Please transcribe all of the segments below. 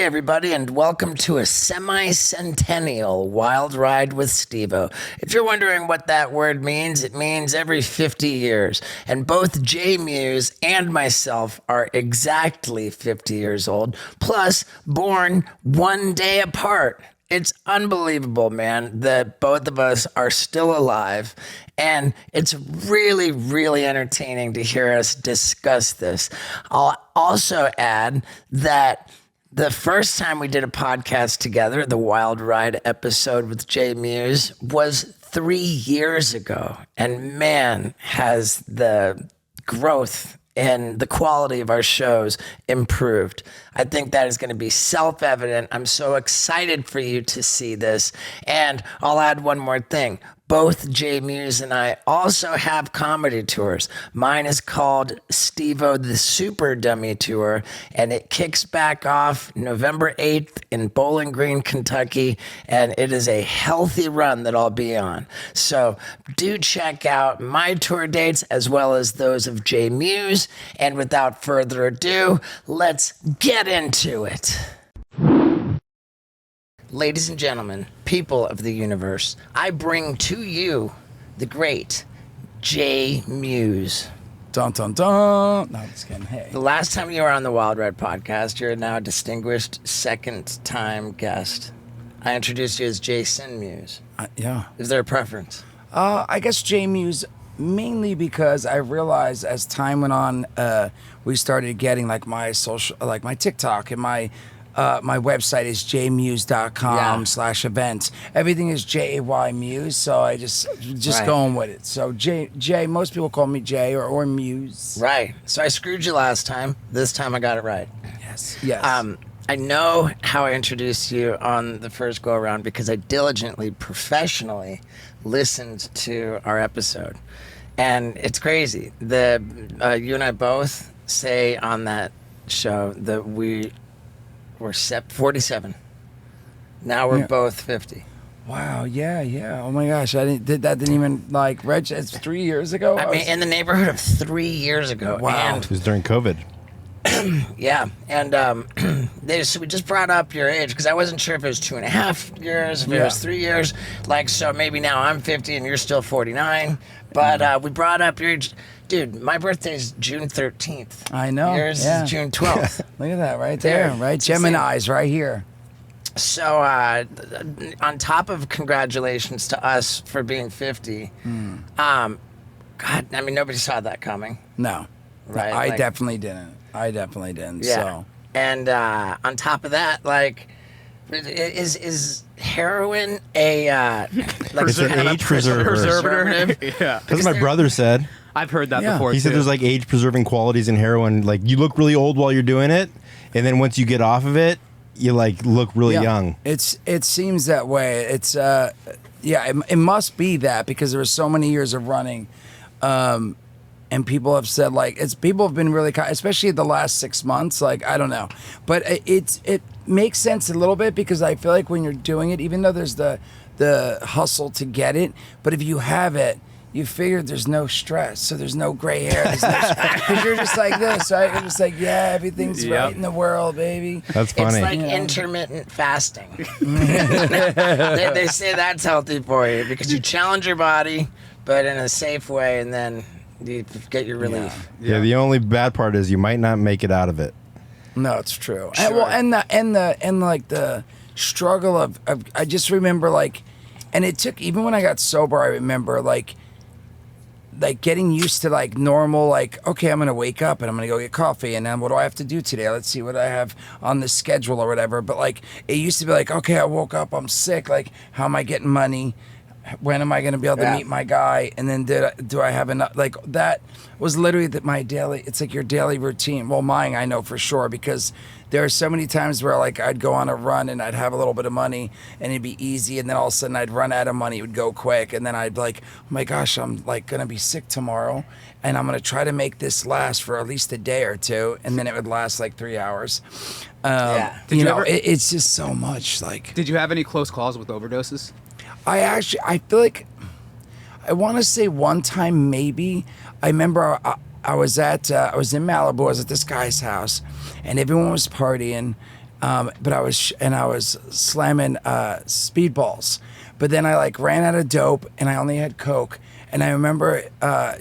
everybody, and welcome to a semi-centennial wild ride with Steve-O. If you're wondering what that word means, it means every 50 years. And both Jay Mewes and myself are exactly 50 years old, plus born one day apart. It's unbelievable, man, that both of us are still alive. And it's really, really entertaining to hear us discuss this. I'll also add that the first time we did a podcast together, the Wild Ride episode with Jay Mewes, was 3 years ago. And man, has the growth and the quality of our shows improved. I think that is going to be self-evident. I'm so excited for you to see this. And I'll add one more thing. Both Jay Mewes and I also have comedy tours. Mine is called Steve-O the Super Dummy Tour, and it kicks back off November 8th in Bowling Green, Kentucky, and it is a healthy run that I'll be on. So do check out my tour dates as well as those of Jay Mewes, and without further ado, let's get into it. Ladies and gentlemen, people of the universe, I bring to you the great Jay Mewes. Dun, dun, dun. No, I'm just kidding. Hey. The last time you were on the Wild Ride podcast, you're now a distinguished second-time guest. I introduced you as Jason Mewes. Yeah. Is there a preference? I guess Jay Mewes, mainly because I realized as time went on, we started getting like my social, like my TikTok and my website is jaymewes.com/events. Everything is Jay Mewes, so I just right. Going with it. So Jay, most people call me Jay or Mewes. Right. So I screwed you last time. This time I got it right. Yes. I know how I introduced you on the first go around because I diligently, professionally listened to our episode, and it's crazy. You and I both say on that show that we're 47. Now we're both 50. Wow, yeah. Oh my gosh, didn't even like register. It's 3 years ago. I mean, in the neighborhood of 3 years ago. Wow. And, it was during COVID. yeah, and so we just brought up your age because I wasn't sure if it was 2.5 years, if it was 3 years. Like, so maybe now I'm 50 and you're still 49. But we brought up your age. Dude, my birthday's June 13th. I know. Yours is June 12th. Look at that right there, right? Gemini's right here. So, on top of congratulations to us for being 50, God, I mean, nobody saw that coming. No. Right? I definitely didn't. Yeah. So. And on top of that, like, is heroin a like it's an age preservative? Yeah. That's what my brother said. I've heard that before. He said there's like age preserving qualities in heroin. Like you look really old while you're doing it, and then once you get off of it, you like look really young. It seems that way. It's it must be that because there were so many years of running, and people have said like people have been really especially the last 6 months. Like I don't know, but it makes sense a little bit because I feel like when you're doing it, even though there's the hustle to get it, but if you have it, you figure there's no stress, so there's no gray hair. Because you're just like this, right? You're just like, everything's right in the world, baby. That's funny. It's like intermittent fasting. they say that's healthy for you because you challenge your body, but in a safe way, and then you get your relief. Yeah, the only bad part is you might not make it out of it. No, it's true. Sure. And like the struggle of I just remember like, and it took even when I got sober, I remember like getting used to like normal, like, okay, I'm going to wake up and I'm going to go get coffee. And then what do I have to do today? Let's see what I have on the schedule or whatever. But like, it used to be like, okay, I woke up, I'm sick. Like, how am I getting money? When am I going to be able to meet my guy? And then do I have enough? Like that was literally my daily, it's like your daily routine. Well, mine, I know for sure, because there are so many times where like I'd go on a run and I'd have a little bit of money and it'd be easy. And then all of a sudden I'd run out of money. It would go quick. And then I'd like, oh my gosh, I'm like going to be sick tomorrow. And I'm going to try to make this last for at least a day or two. And then it would last like 3 hours. It's just so much. Like, did you have any close calls with overdoses? I feel like, I want to say one time maybe. I remember I was in Malibu. I was at this guy's house, and everyone was partying, But I was slamming speedballs. But then I like ran out of dope, and I only had coke. And I remember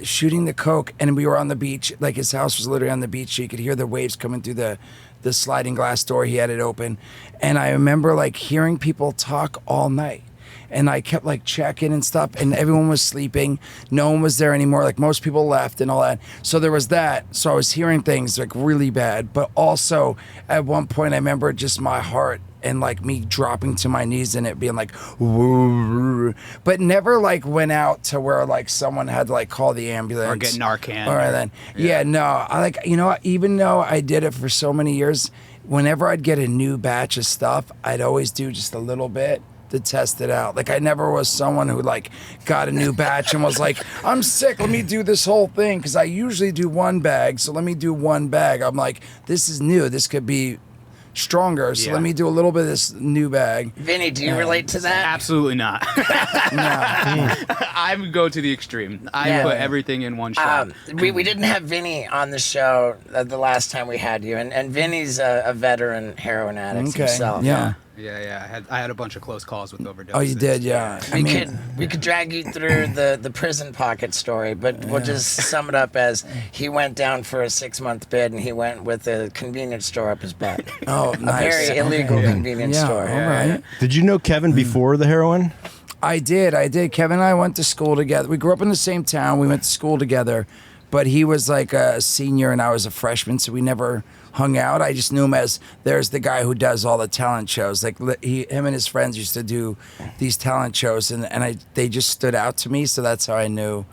shooting the coke, and we were on the beach. Like his house was literally on the beach, so you could hear the waves coming through the sliding glass door. He had it open, and I remember like hearing people talk all night. And I kept like checking and stuff, and everyone was sleeping. No one was there anymore. Like most people left and all that. So there was that. So I was hearing things like really bad. But also at one point, I remember just my heart and like me dropping to my knees and it being like, woo, but never like went out to where like someone had to like call the ambulance Or get Narcan. Or then, yeah, no, I like, you know, even though I did it for so many years, whenever I'd get a new batch of stuff, I'd always do just a little bit to test it out. Like I never was someone who like got a new batch and was like, I'm sick, let me do this whole thing, because I usually do one bag, so let me do one bag. I'm like, this is new, this could be stronger, so let me do a little bit of this new bag. Vinny, do you relate to that? Absolutely not. I would go to the extreme. I put everything in one shot. We didn't have Vinny on the show the last time we had you, and Vinny's a veteran heroin addict himself. Yeah. I had a bunch of close calls with overdoses. Oh, you did, yeah. We could drag you through the prison pocket story, but we'll just sum it up as he went down for a 6-month bid, and he went with a convenience store up his butt. Oh, nice. A very illegal convenience store. All right. Did you know Kevin before the heroin? I did. Kevin and I went to school together. We grew up in the same town. We went to school together, but he was like a senior and I was a freshman, so we never hung out. I just knew him as there's the guy who does all the talent shows. Like him and his friends used to do these talent shows, and they just stood out to me. So that's how I knew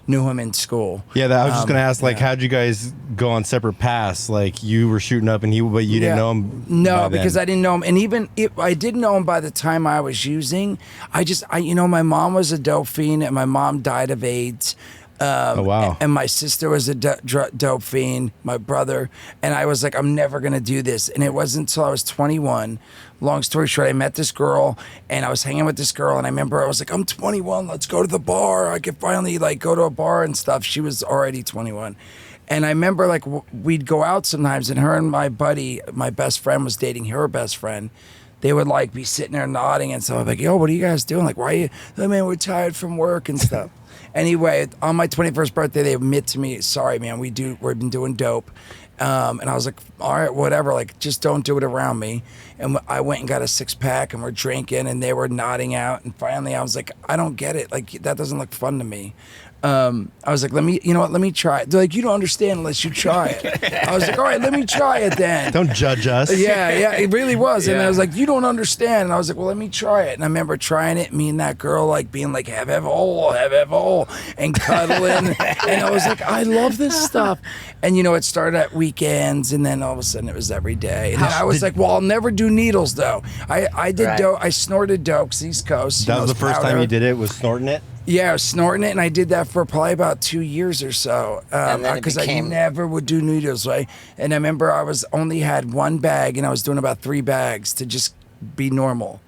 him in school. Yeah, I was just gonna ask, like, how'd you guys go on separate paths? Like, you were shooting up, but you didn't know him. No, because I didn't know him, and even if I did know him by the time I was using. You know, my mom was a dope fiend, and my mom died of AIDS. Oh, wow. And my sister was a dope fiend, my brother, and I was like, I'm never going to do this. And it wasn't until I was 21, long story short, I met this girl, and I was hanging with this girl, and I remember I was like, I'm 21, let's go to the bar. I could finally like go to a bar and stuff. She was already 21. And I remember like we'd go out sometimes, and her and my buddy, my best friend, was dating her best friend. They would like be sitting there nodding and stuff. I'm like, yo, what are you guys doing? Like, why are you, oh, man, we're tired from work and stuff. Anyway, on my 21st birthday, they admit to me, sorry, man, we've been doing dope. And I was like, all right, whatever, like, just don't do it around me. And I went and got a 6-pack, and we're drinking, and they were nodding out. And finally, I was like, I don't get it. Like, that doesn't look fun to me. I was like, let me try it. They're like, you don't understand unless you try it. I was like, all right, let me try it then. Don't judge us. Yeah, it really was. And I was like, you don't understand. And I was like, well, let me try it. And I remember trying it, me and that girl like being like, have hole, and cuddling. And I was like, I love this stuff. And it started at weekends, and then all of a sudden it was every day. And then I was like, well, I'll never do needles though. I did dope. I snorted dope, East Coast. That was the first time you did it, was snorting it? Yeah, I was snorting it, and I did that for probably about 2 years or so, because I never would do needles, right? And I remember I only had one bag, and I was doing about 3 bags to just be normal.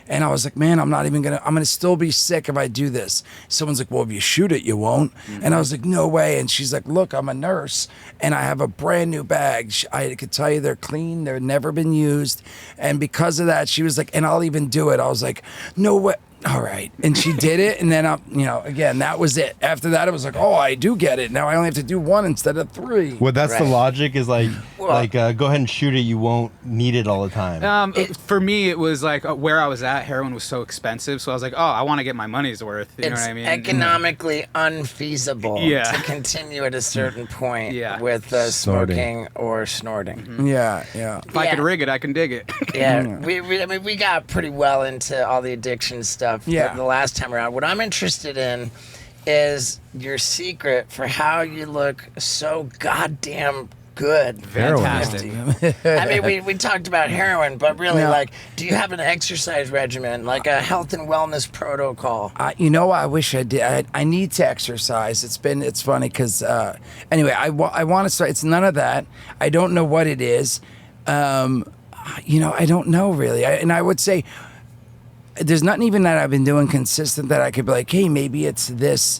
And I was like, man, I'm gonna still be sick if I do this. Someone's like, well, if you shoot it, you won't. Mm-hmm. And I was like, no way. And she's like, look, I'm a nurse, and I have a brand new bag. I could tell you they're clean, they've never been used. And because of that, she was like, and I'll even do it. I was like, no way. All right. And she did it. And then, again, that was it. After that, it was like, oh, I do get it. Now I only have to do 1 instead of 3. Well, that's the logic is like, go ahead and shoot it. You won't need it all the time. For me, it was like where I was at, heroin was so expensive. So I was like, oh, I want to get my money's worth. You know what I mean? It's economically unfeasible to continue at a certain point with smoking or snorting. Mm-hmm. Yeah. If I could rig it, I can dig it. Yeah. We got pretty well into all the addiction stuff the last time around. What I'm interested in is your secret for how you look so goddamn good. Fantastic. I mean, we talked about heroin, but really, do you have an exercise regimen, like a health and wellness protocol? I wish I did. I need to exercise. It's funny because, anyway, I want to start. It's none of that. I don't know what it is. I don't know really. And I would say, there's nothing even that I've been doing consistent that I could be like, hey, maybe it's this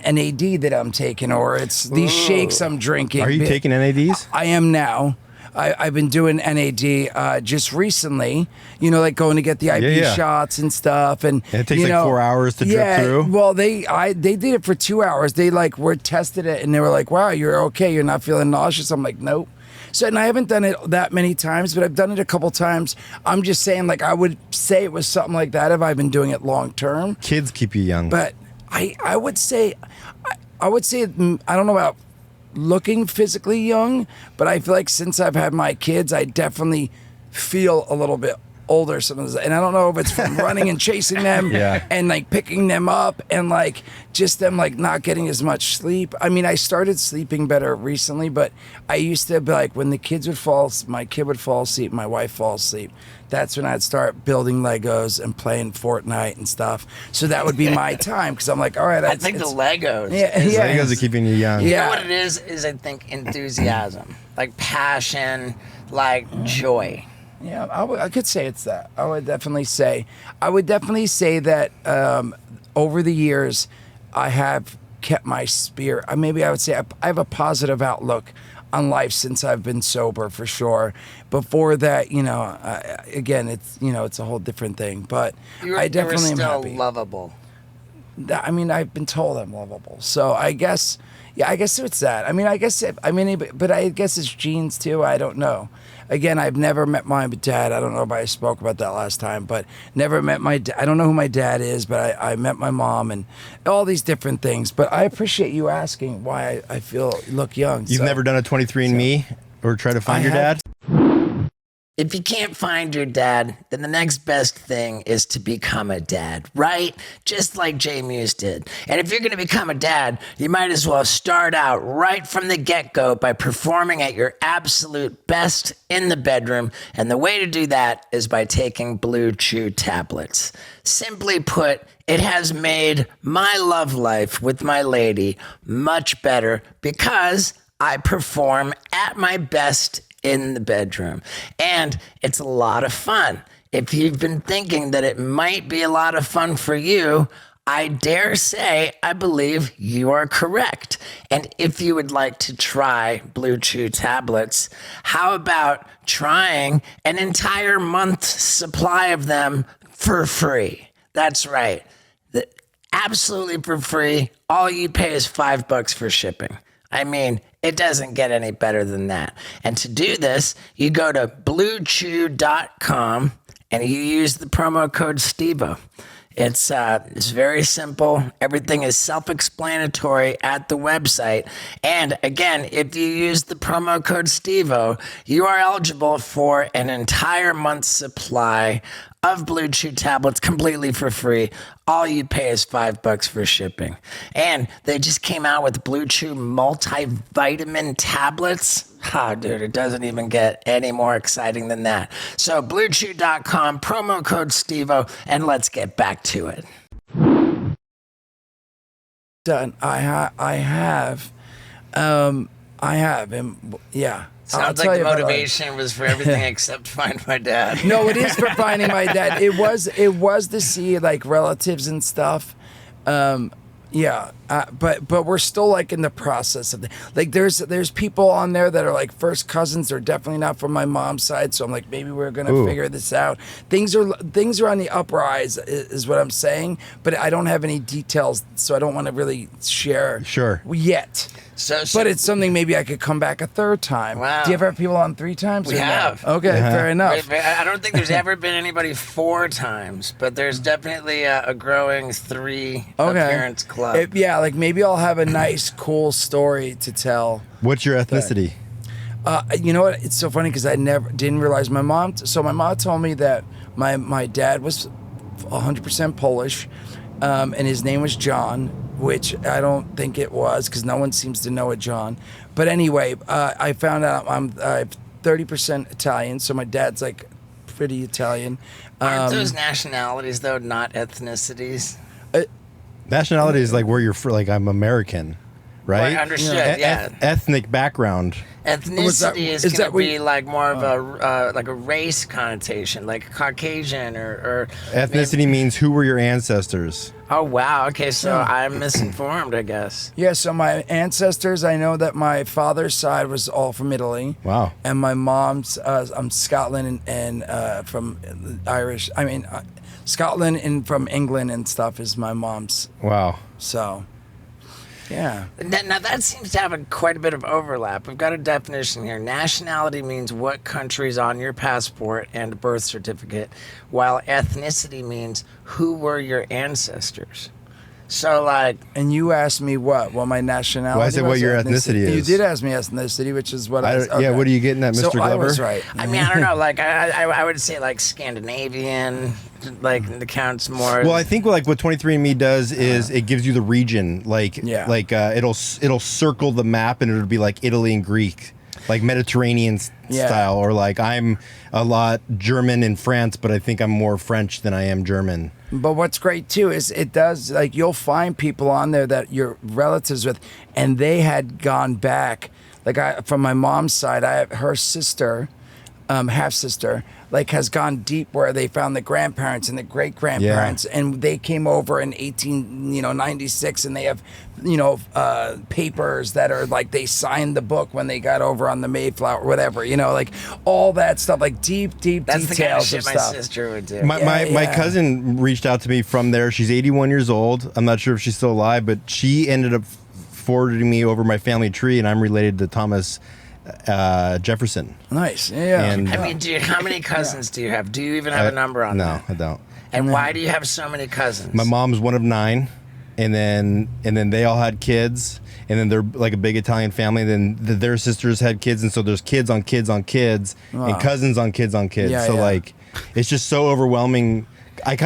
NAD that I'm taking, or it's these shakes I'm drinking. Are you taking NADs? I am now. I've been doing NAD just recently. You know, like going to get the IV shots and stuff, and it takes like 4 hours to drip through. Well, they did it for 2 hours. They like tested it, and they were like, "Wow, you're okay. You're not feeling nauseous." I'm like, "Nope." So, and I haven't done it that many times, but I've done it a couple times. I'm just saying, like, I would say it was something like that if I've been doing it long term. Kids keep you young, but I would say, I don't know about looking physically young, but I feel like since I've had my kids, I definitely feel a little bit older sometimes. And I don't know if it's from running and chasing them and like picking them up and like just them like not getting as much sleep. I mean, I started sleeping better recently, but I used to be like when the kids would my kid would fall asleep, my wife fall asleep. That's when I'd start building Legos and playing Fortnite and stuff. So that would be my time because I'm like, all right. I think the Legos. Legos are keeping you young. You know what it is I think enthusiasm, like passion, like joy. Yeah, I could say it's that. I would definitely say that over the years, I have kept my spirit. Maybe I would say I have a positive outlook on life since I've been sober, for sure. Before that, you know, again, it's a whole different thing. But I definitely am happy. Still lovable. I mean, I've been told I'm lovable, so I guess it's that. I mean, I guess it's genes too. I don't know. Again, I've never met my dad. I don't know if I spoke about that last time, but never met my dad. I don't know who my dad is, but I met my mom and all these different things. But I appreciate you asking why I look young. You've never done a 23andMe or try to find your dad? If you can't find your dad, then the next best thing is to become a dad, right? Just like Jay Mewes did. And if you're going to become a dad, you might as well start out right from the get-go by performing at your absolute best in the bedroom. And the way to do that is by taking Blue Chew tablets. Simply put, it has made my love life with my lady much better because I perform at my best in the bedroom. And it's a lot of fun. If you've been thinking that it might be a lot of fun for you, I dare say I believe you are correct. And if you would like to try Blue Chew tablets, how about trying an entire month's supply of them for free? That's right. Absolutely for free. All you pay is $5 for shipping. I mean, it doesn't get any better than that. And to do this, you go to bluechew.com and you use the promo code STEVO. It's very simple. Everything is self-explanatory at the website. And again, if you use the promo code STEVO, you are eligible for an entire month's supply of Blue Chew tablets completely for free. All you pay is $5 for shipping. And they just came out with Blue Chew multivitamin tablets. Dude, it doesn't even get any more exciting than that. So bluechew.com, promo code STEVO, and let's get back to it. Done. I have, and yeah. Sounds like the motivation was for everything except find my dad. No, it is for finding my dad. It was to see like relatives and stuff. But we're still like in the process of like there's people on there that are like first cousins. They're definitely not from my mom's side, so I'm like maybe we're gonna figure this out. Things are on the uprise is what I'm saying, but I don't have any details, so I don't want to really share yet. But it's something maybe I could come back a third time. Wow. Do you ever have people on 3 times? We have. No? Okay, fair enough. I don't think there's ever been anybody 4 times, but there's definitely a growing 3 appearance club. Like maybe I'll have a nice, cool story to tell. What's your ethnicity? You know what? It's so funny because I didn't realize my mom. So my mom told me that my dad was 100% Polish, and his name was John, which I don't think it was because no one seems to know a John. But anyway, I found out I'm 30% Italian, so my dad's like pretty Italian. Aren't those nationalities though, not ethnicities? Nationality is like where you're from. Like I'm American. right? Right, understood, yeah. Ethnic background. Ethnicity is is going that to what be you- like more of a like a race connotation, like Caucasian or Ethnicity means who were your ancestors? Oh wow, okay, so I'm misinformed, I guess. Yeah, so my ancestors, I know that my father's side was all from Italy. Wow. And my mom's, Scotland and from Irish. I mean, Scotland and from England and stuff is my mom's. Wow. So, yeah. Now that seems to have quite a bit of overlap. We've got a definition here. Nationality means what country's on your passport and birth certificate, while ethnicity means who were your ancestors. So, like, And you asked me what my nationality Well, I said was, what your ethnicity You is. did ask me ethnicity, which is what I was, Yeah, what are you getting at, Mr. So I Glover? was right. I mean, I don't know. Like, I would say like Scandinavian, like the counts more. Well, I think like what 23andMe does is it gives you the region, Yeah. it'll circle the map and it'll be like Italy and Greek, like Mediterranean Yeah. style, or like I'm a lot German in France, but I think I'm more French than I am German. But what's great too is it does, like, you'll find people on there that you're relatives with, and they had gone back. Like, from my mom's side, I have her sister, half sister, like, has gone deep where they found the grandparents and the great grandparents, and they came over in 1896, and they have papers that are like they signed the book when they got over on the Mayflower, whatever, like all that stuff, like deep that's the kind of details shit of my stuff. sister would do. My cousin reached out to me from there. She's 81 years old. I'm not sure if she's still alive, but she ended up forwarding me over my family tree, and I'm related to Thomas Jefferson. Nice, yeah. And I mean, how many cousins do you have? Do you even have a number on no, that? I don't. And why do you have so many cousins? My mom's one of 9, and then they all had kids, and then they're like a big Italian family. Then their sisters had kids, and so there's kids on kids on kids, and cousins on kids on kids. Yeah, so yeah. like, it's just so overwhelming. I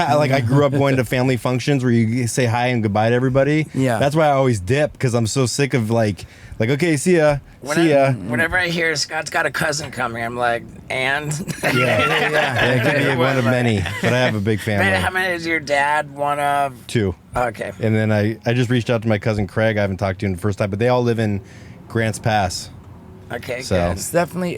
grew up going to family functions where you say hi and goodbye to everybody. Yeah. That's why I always dip, because I'm so sick of like okay, see ya. Whenever I hear Scott's got a cousin coming, I'm like, and? Yeah, it could be one of many, but I have a big family. How many is your dad? One of? 2. Okay. And then I just reached out to my cousin Craig. I haven't talked to him the first time, but they all live in Grants Pass. Okay, So- good.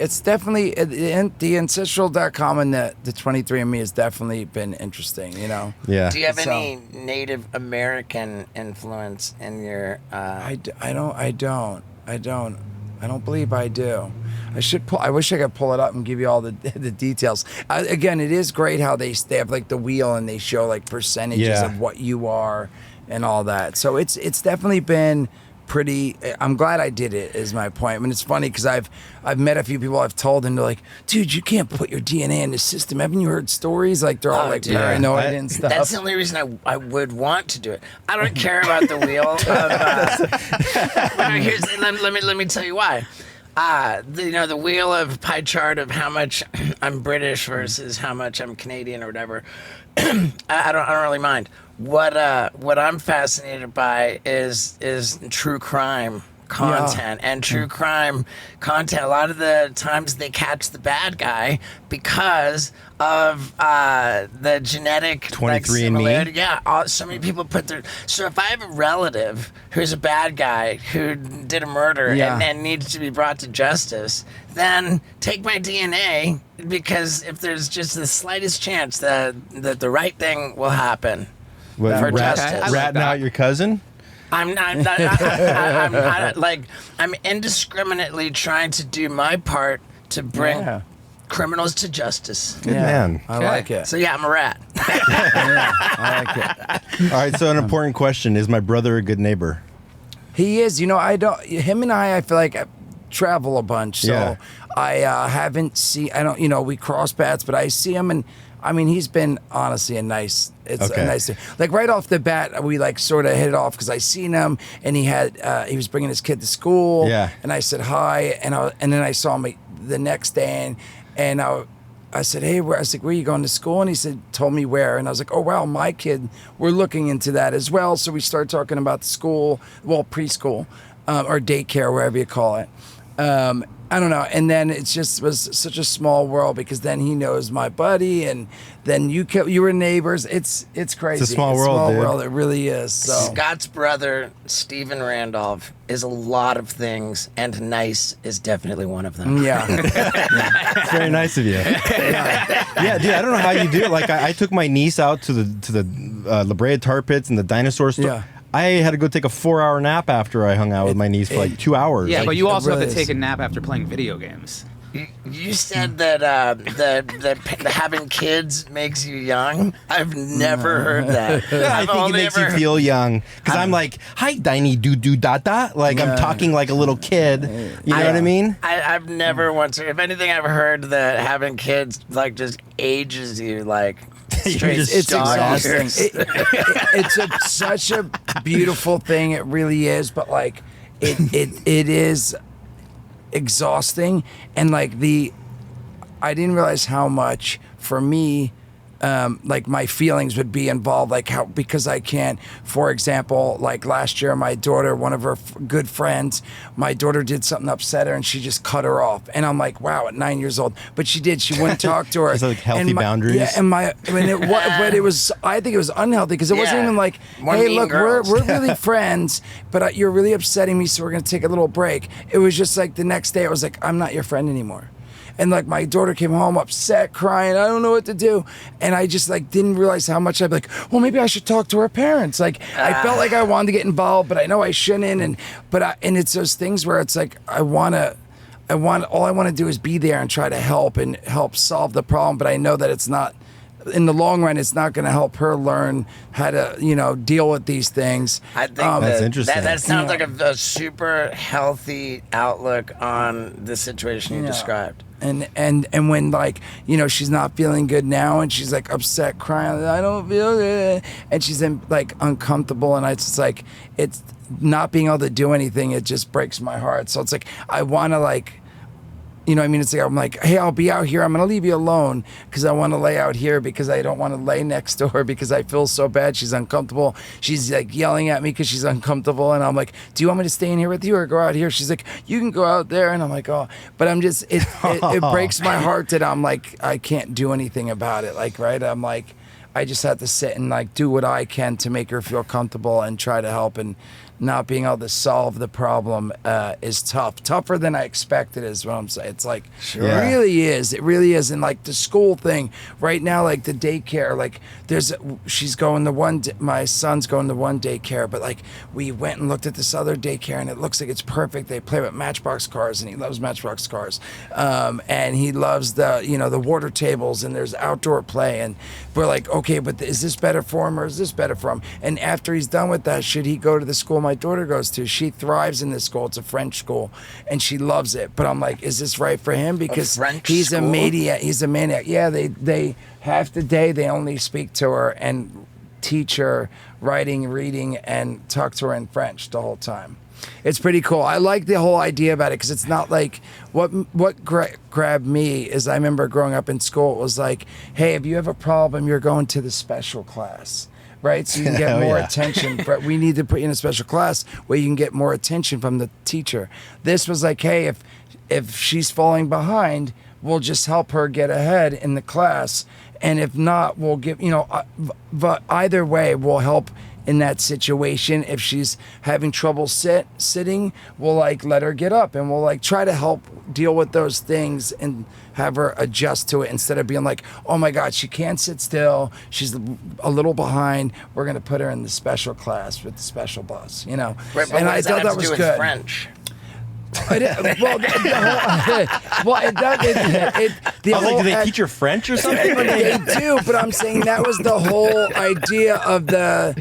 It's definitely the ancestral.com and the 23andMe has definitely been interesting, Yeah. Do you have So- any Native American influence in your? I don't believe I do. I wish I could pull it up and give you all the details. Again, it is great how they have like the wheel and they show like percentages Yeah. of what you are and all that. So it's definitely been pretty. I'm glad I did it. Is my point. I mean, it's funny because I've met a few people. I've told, and they're like, "Dude, you can't put your DNA in the system." Haven't you heard stories? Like they're all Oh, like dude. paranoid and stuff. That's the only reason I would want to do it. I don't care about the wheel. Let me tell you why. The wheel of pie chart of how much I'm British versus how much I'm Canadian or whatever. I don't really mind. What I'm fascinated by is true crime content and true crime content. A lot of the times they catch the bad guy because of the genetic 23andMe? similarity. Yeah, so many people put their. So if I have a relative who's a bad guy who did a murder and needs to be brought to justice, then take my DNA, because if there's just the slightest chance that the right thing will happen. What, For rat, justice. ratting I like out your cousin? I'm indiscriminately trying to do my part to bring Yeah. criminals to justice. Good man. I like it. So yeah, I'm a rat. I like it. All right, so an important question. Is my brother a good neighbor? He is. I don't. Him and I feel like travel a bunch, so Yeah. I haven't seen. I don't. We cross paths, but I see him, and I mean, he's been honestly a nice. It's Okay. a nice. Like right off the bat, we like sort of hit it off because I seen him, and he was bringing his kid to school. Yeah. And I said hi, and then I saw him the next day, and I said, hey, where are you going to school? And he told me where. And I was like, oh, wow, my kid, we're looking into that as well. So we started talking about the school, well, preschool or daycare, wherever you call it. I don't know. And then it just was such a small world because then he knows my buddy, and then you were neighbors. It's crazy. It's a small world, dude. World. It really is. So Scott's brother, Stephen Randolph, is a lot of things, and nice is definitely one of them. yeah. It's very nice of you. Yeah, dude. I don't know how you do it. Like I took my niece out to the La Brea Tar Pits and the dinosaur store. Yeah. I had to go take a 4-hour nap after I hung out with my niece for like 2 hours. Yeah, Like, but you also really have to take is. a nap after playing video games. You said that that having kids makes you young. I've never heard that. I I've think it only makes you ever- feel young because I'm like, hi, Diny doo doo da da. Like I'm talking like a little kid. You know what I mean? I've never once. If anything, I've heard that having kids like just ages you like. Straight just It's dog exhausting. years. It's such a beautiful thing. It really is. But like, it is exhausting, and like I didn't realize how much for me. Like my feelings would be involved, like how, because I can't, for example, like last year, my daughter, one of her good friends, my daughter did something upset her and she just cut her off. And I'm like, wow, at 9 years old, but she did, she wouldn't talk to her. It's like healthy And boundaries. Yeah. But it was, I think it was unhealthy because it wasn't Yeah. even like, More hey, mean look, girls. we're really friends, but you're really upsetting me. So we're going to take a little break. It was just like the next day I was like, I'm not your friend anymore. And like my daughter came home upset, crying, I don't know what to do. And I just like didn't realize how much I'd be like, well, maybe I should talk to her parents. Like I felt like I wanted to get involved, but I know I shouldn't. And it's those things where it's like all I want to do is be there and try to help solve the problem. But I know that it's not, in the long run, it's not going to help her learn how to, deal with these things. I think That's interesting. That sounds like a super healthy outlook on the situation you Yeah. described. And when like she's not feeling good now and she's like upset, crying, I don't feel good, and she's like uncomfortable, and it's just like it's not being able to do anything. It just breaks my heart. So it's like I want to like. It's like, I'm like, hey, I'll be out here. I'm going to leave you alone because I want to lay out here because I don't want to lay next to her because I feel so bad. She's uncomfortable. She's like yelling at me because she's uncomfortable. And I'm like, do you want me to stay in here with you or go out here? She's like, you can go out there. And I'm like, oh, but I'm just, it breaks my heart that I'm like, I can't do anything about it. Like, right. I'm like, I just have to sit and like do what I can to make her feel comfortable and try to help. And not being able to solve the problem is tougher than I expected is what I'm saying. It's like it really is. And like the school thing right now, like the daycare, like my son's going to one daycare, but like we went and looked at this other daycare and it looks like it's perfect. They play with Matchbox cars and he loves Matchbox cars, and he loves the water tables and there's outdoor play, and we're like, okay, but is this better for him or is this better for him? And after he's done with that, should he go to the school my daughter goes to? She thrives in this school. It's a French school and she loves it, but I'm like, is this right for him? Because he's a maniac. Yeah, they half the day they only speak to her and teach her writing, reading, and talk to her in French the whole time. It's pretty cool. I like the whole idea about it because it's not like what grabbed me is I remember growing up in school, it was like, hey, if you have a problem, you're going to the special class. Right, so you can get more attention. But we need to put you in a special class where you can get more attention from the teacher. This was like, hey, if she's falling behind, we'll just help her get ahead in the class, and if not, we'll give but either way, we'll help in that situation. If she's having trouble sitting, we'll like let her get up, and we'll like try to help deal with those things and have her adjust to it instead of being like, oh my God, she can't sit still, she's a little behind, we're gonna put her in the special class with the special bus, Right, but and I what does thought have that to was do with good. French? It does. The I was like, whole do they act- teach her French or something? They do, but I'm saying that was the whole idea of the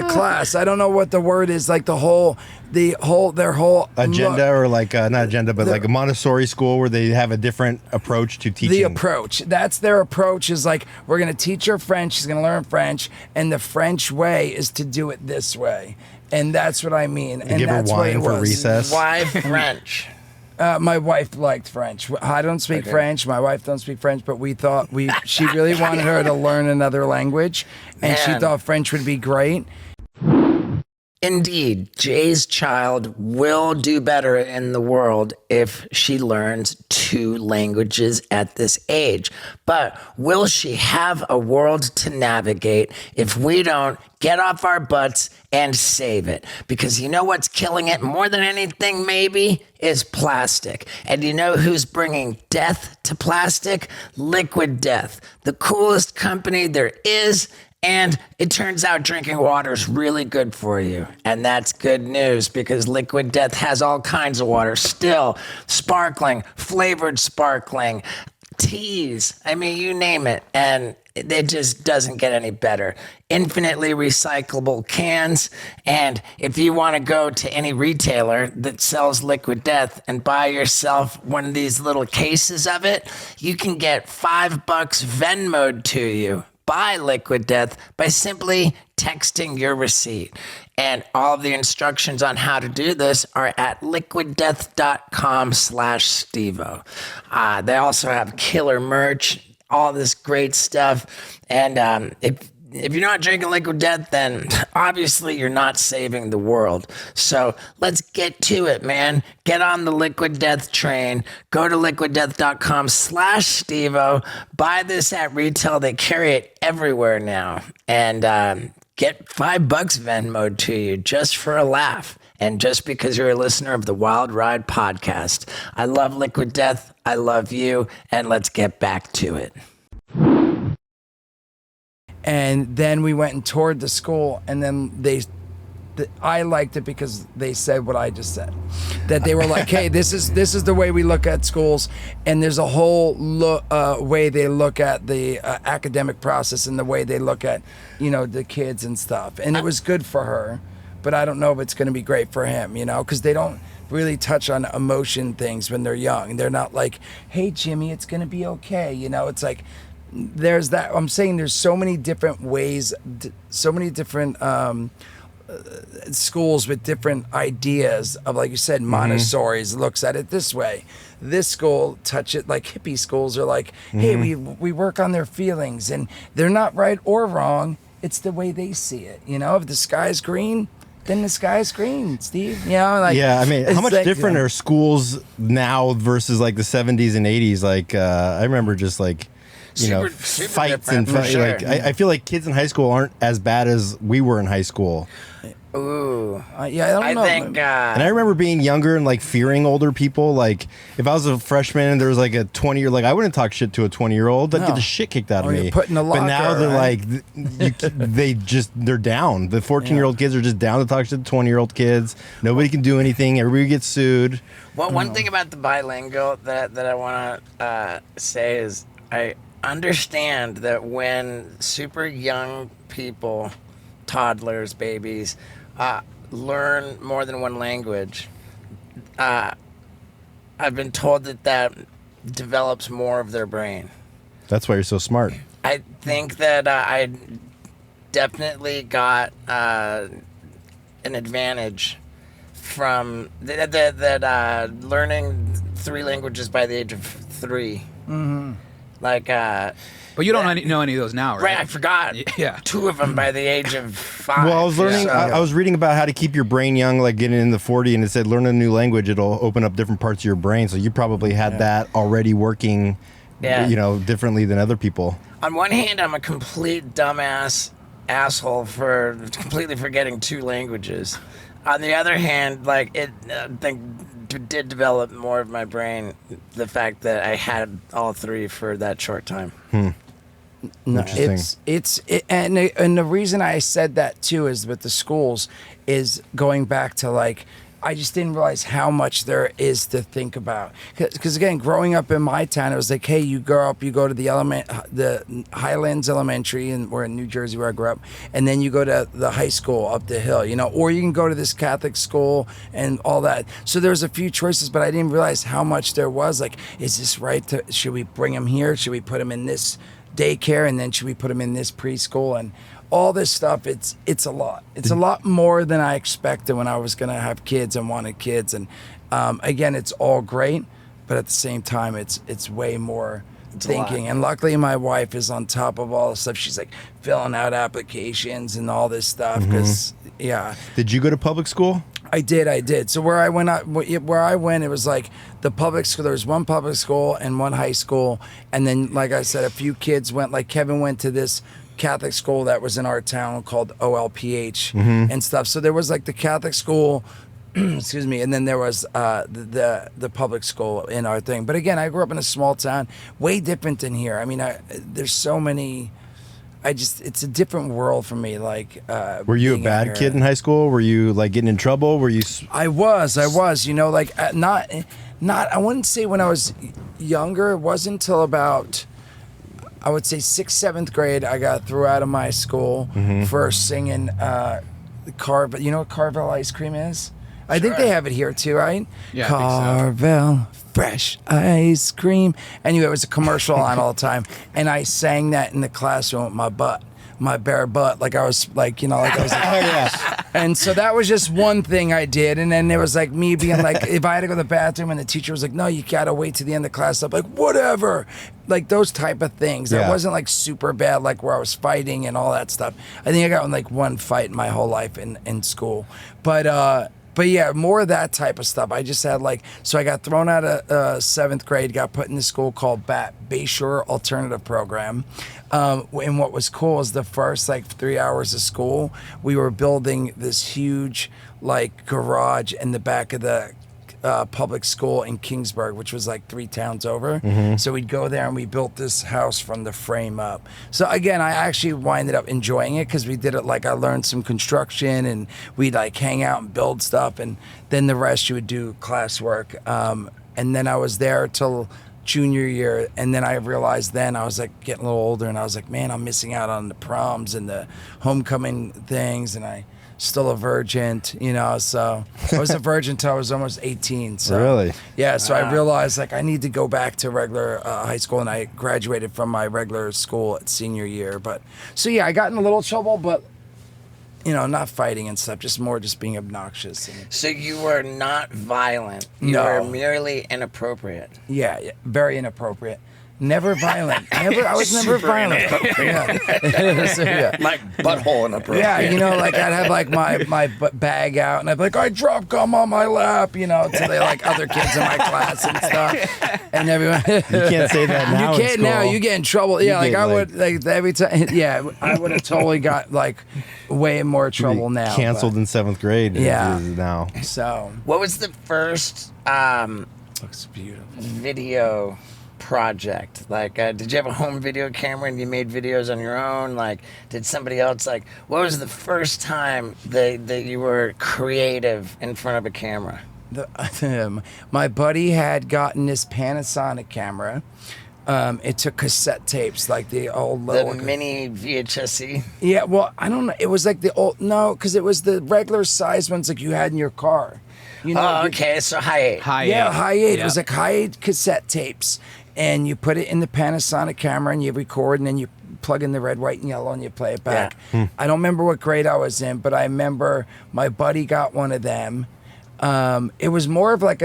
class. I don't know what the word is. Like their whole Agenda, or like not agenda, but like a Montessori school where they have a different approach to teaching. The approach. That's their approach. Is like, we're going to teach her French. She's going to learn French, and the French way is to do it this way. And that's what I mean. And give her that's what it wine for was. recess. Why French? My wife liked French. I don't speak French. My wife don't speak French, but we thought she really wanted her to learn another language, and she Man. thought French would be great. Indeed, Jay's child will do better in the world if she learns 2 languages at this age. But will she have a world to navigate if we don't get off our butts and save it? Because you know what's killing it more than anything, maybe, is plastic. And you know who's bringing death to plastic? Liquid Death, the coolest company there is. And it turns out drinking water is really good for you. And that's good news because Liquid Death has all kinds of water still. Sparkling, flavored sparkling, teas. I mean, you name it. And it just doesn't get any better. Infinitely recyclable cans. And if you want to go to any retailer that sells Liquid Death and buy yourself one of these little cases of it, you can get $5 Venmo'd to you. Buy Liquid Death by simply texting your receipt. And all of the instructions on how to do this are at liquiddeath.com/Stevo. They also have killer merch, all this great stuff. And if you're not drinking Liquid Death, then obviously you're not saving the world. So let's get to it, man. Get on the Liquid Death train. Go to liquiddeath.com/Stevo. Buy this at retail. They carry it everywhere now. And get $5 Venmo to you just for a laugh. And just because you're a listener of the Wild Ride podcast. I love Liquid Death. I love you. And let's get back to it. And then we went and toured the school, and then I liked it because they said what I just said. That they were like, "Hey, this is the way we look at schools," and there's a whole way they look at the academic process and the way they look at, the kids and stuff. And it was good for her, but I don't know if it's going to be great for him, because they don't really touch on emotion things when they're young. They're not like, "Hey, Jimmy, it's going to be okay." It's like. There's that. I'm saying there's so many different ways, so many different schools with different ideas of, like you said, Montessori's looks at it this way. This school touch it like hippie schools are like, hey, we work on their feelings, and they're not right or wrong. It's the way they see it. If the sky's green, then the sky's green, Steve. Yeah, I mean, how much different are schools now versus like the 70s and 80s? Like, I remember just like. Super fights and sure. Like I feel like kids in high school aren't as bad as we were in high school. Ooh, yeah, I don't know. think. And I remember being younger and like fearing older people. Like if I was a freshman and there was like a 20-year, like I wouldn't talk shit to a 20-year-old. I'd get the shit kicked out of me. Put in a locker, but now they're right? like, they're down. The 14-year-old kids are just down to talk shit to 20-year-old kids. Nobody can do anything. Everybody gets sued. Well, one thing about the bilingual that I want to say is I understand that when super young people, toddlers, babies, learn more than one language, I've been told that develops more of their brain. That's why you're so smart. I think that I definitely got an advantage from that learning 3 languages by the age of 3. Mm-hmm. Like, but you don't know any of those now, right? Right, I forgot. Yeah. 2 of them by the age of 5. Well, I was learning. I was reading about how to keep your brain young, like getting in the 40, and it said learn a new language. It'll open up different parts of your brain. So you probably had that already working, differently than other people. On one hand, I'm a complete dumbass asshole for completely forgetting 2 languages. On the other hand, like it, I think did develop more of my brain. The fact that I had all 3 for that short time. No, and the reason I said that too is with the schools is going back to like I just didn't realize how much there is to think about. Because again, growing up in my town, it was like, hey, you grow up, you go to the Highlands Elementary, and we're in New Jersey where I grew up, and then you go to the high school up the hill, or you can go to this Catholic school and all that. So there's a few choices, but I didn't realize how much there was. Like, is this right? Should we bring him here? Should we put him in this daycare, and then should we put him in this preschool? And all this stuff, it's a lot. It's a lot more than I expected when I was going to have kids and wanted kids. And again, it's all great, but at the same time, it's way more thinking. And luckily, my wife is on top of all the stuff. She's like filling out applications and all this stuff. Because Did you go to public school? I did. So where I went, it was like the public school. There was one public school and one high school, and then, like I said, a few kids went. Like Kevin went to this Catholic school that was in our town called OLPH and stuff. So there was like the Catholic school, excuse me, and then there was the public school in our thing. But again, I grew up in a small town, way different than here. I mean, there's so many. It's a different world for me. Like, were you a bad kid in high school? Were you like getting in trouble? Were you? I was. You know, like not. I wouldn't say when I was younger. It wasn't until about, I would say 6th, 7th grade, I got thrown out of my school for singing Carvel. You know what Carvel ice cream is? I think they have it here too, right? Yeah, Carvel fresh ice cream. Anyway, it was a commercial on all the time, and I sang that in the classroom with my bare butt, like I was like, you know, like I was like, and so that was just one thing I did, and then there was like me being like, if I had to go to the bathroom and the teacher was like, no, you gotta wait to the end of class, I'm like, whatever, like those type of things. That wasn't like super bad, like where I was fighting and all that stuff. I think I got in like one fight in my whole life in school, but yeah, more of that type of stuff. I just had like, so I got thrown out of 7th grade, got put in this school called Bayshore Alternative Program. And what was cool is the first like 3 hours of school, we were building this huge like garage in the back of the public school in Kingsburg, which was like 3 towns over. So we'd go there and we built this house from the frame up. So again, I actually winded up enjoying it because we did it like I learned some construction and we'd like hang out and build stuff, and then the rest you would do classwork. And then I was there till junior year, and then I realized then I was like getting a little older, and I was like, man, I'm missing out on the proms and the homecoming things, and I still a virgin, you know, so I was a virgin till I was almost 18. So Really? yeah, so I realized like I need to go back to regular high school, and I graduated from my regular school at senior year. But so yeah, I got in a little trouble, but you know, not fighting and stuff, just more just being obnoxious. So you were not violent. You No. were merely inappropriate. Yeah, very inappropriate. Never violent. I was never violent. Yeah. So, yeah. Like butthole inappropriate. Yeah, you know, like I'd have like my bag out, and I'd be like, I dropped gum on my lap, you know, to the like other kids in my class and stuff, and everyone. You can't say that now. You can't in now. school. You get in trouble. Yeah, like get, I would like every time. Yeah, I would have totally got like way more trouble now. Canceled in 7th grade. Yeah. Now. So What was the first looks beautiful. video project? Like, did you have a home video camera and you made videos on your own? Like, did somebody else, like, what was the first time that you were creative in front of a camera? My buddy had gotten this Panasonic camera. It took cassette tapes, like the old The little mini VHS-C? Yeah, well, I don't know. It was like the old because it was the regular size ones like you had in your car. You know, Oh, okay, so high 8. High Yeah, eight. high 8. It Yeah. was like high 8 cassette tapes, and you put it in the Panasonic camera and you record, and then you plug in the red, white, and yellow, and you play it back. I don't remember what grade I was in, but I remember my buddy got one of them. It was more of like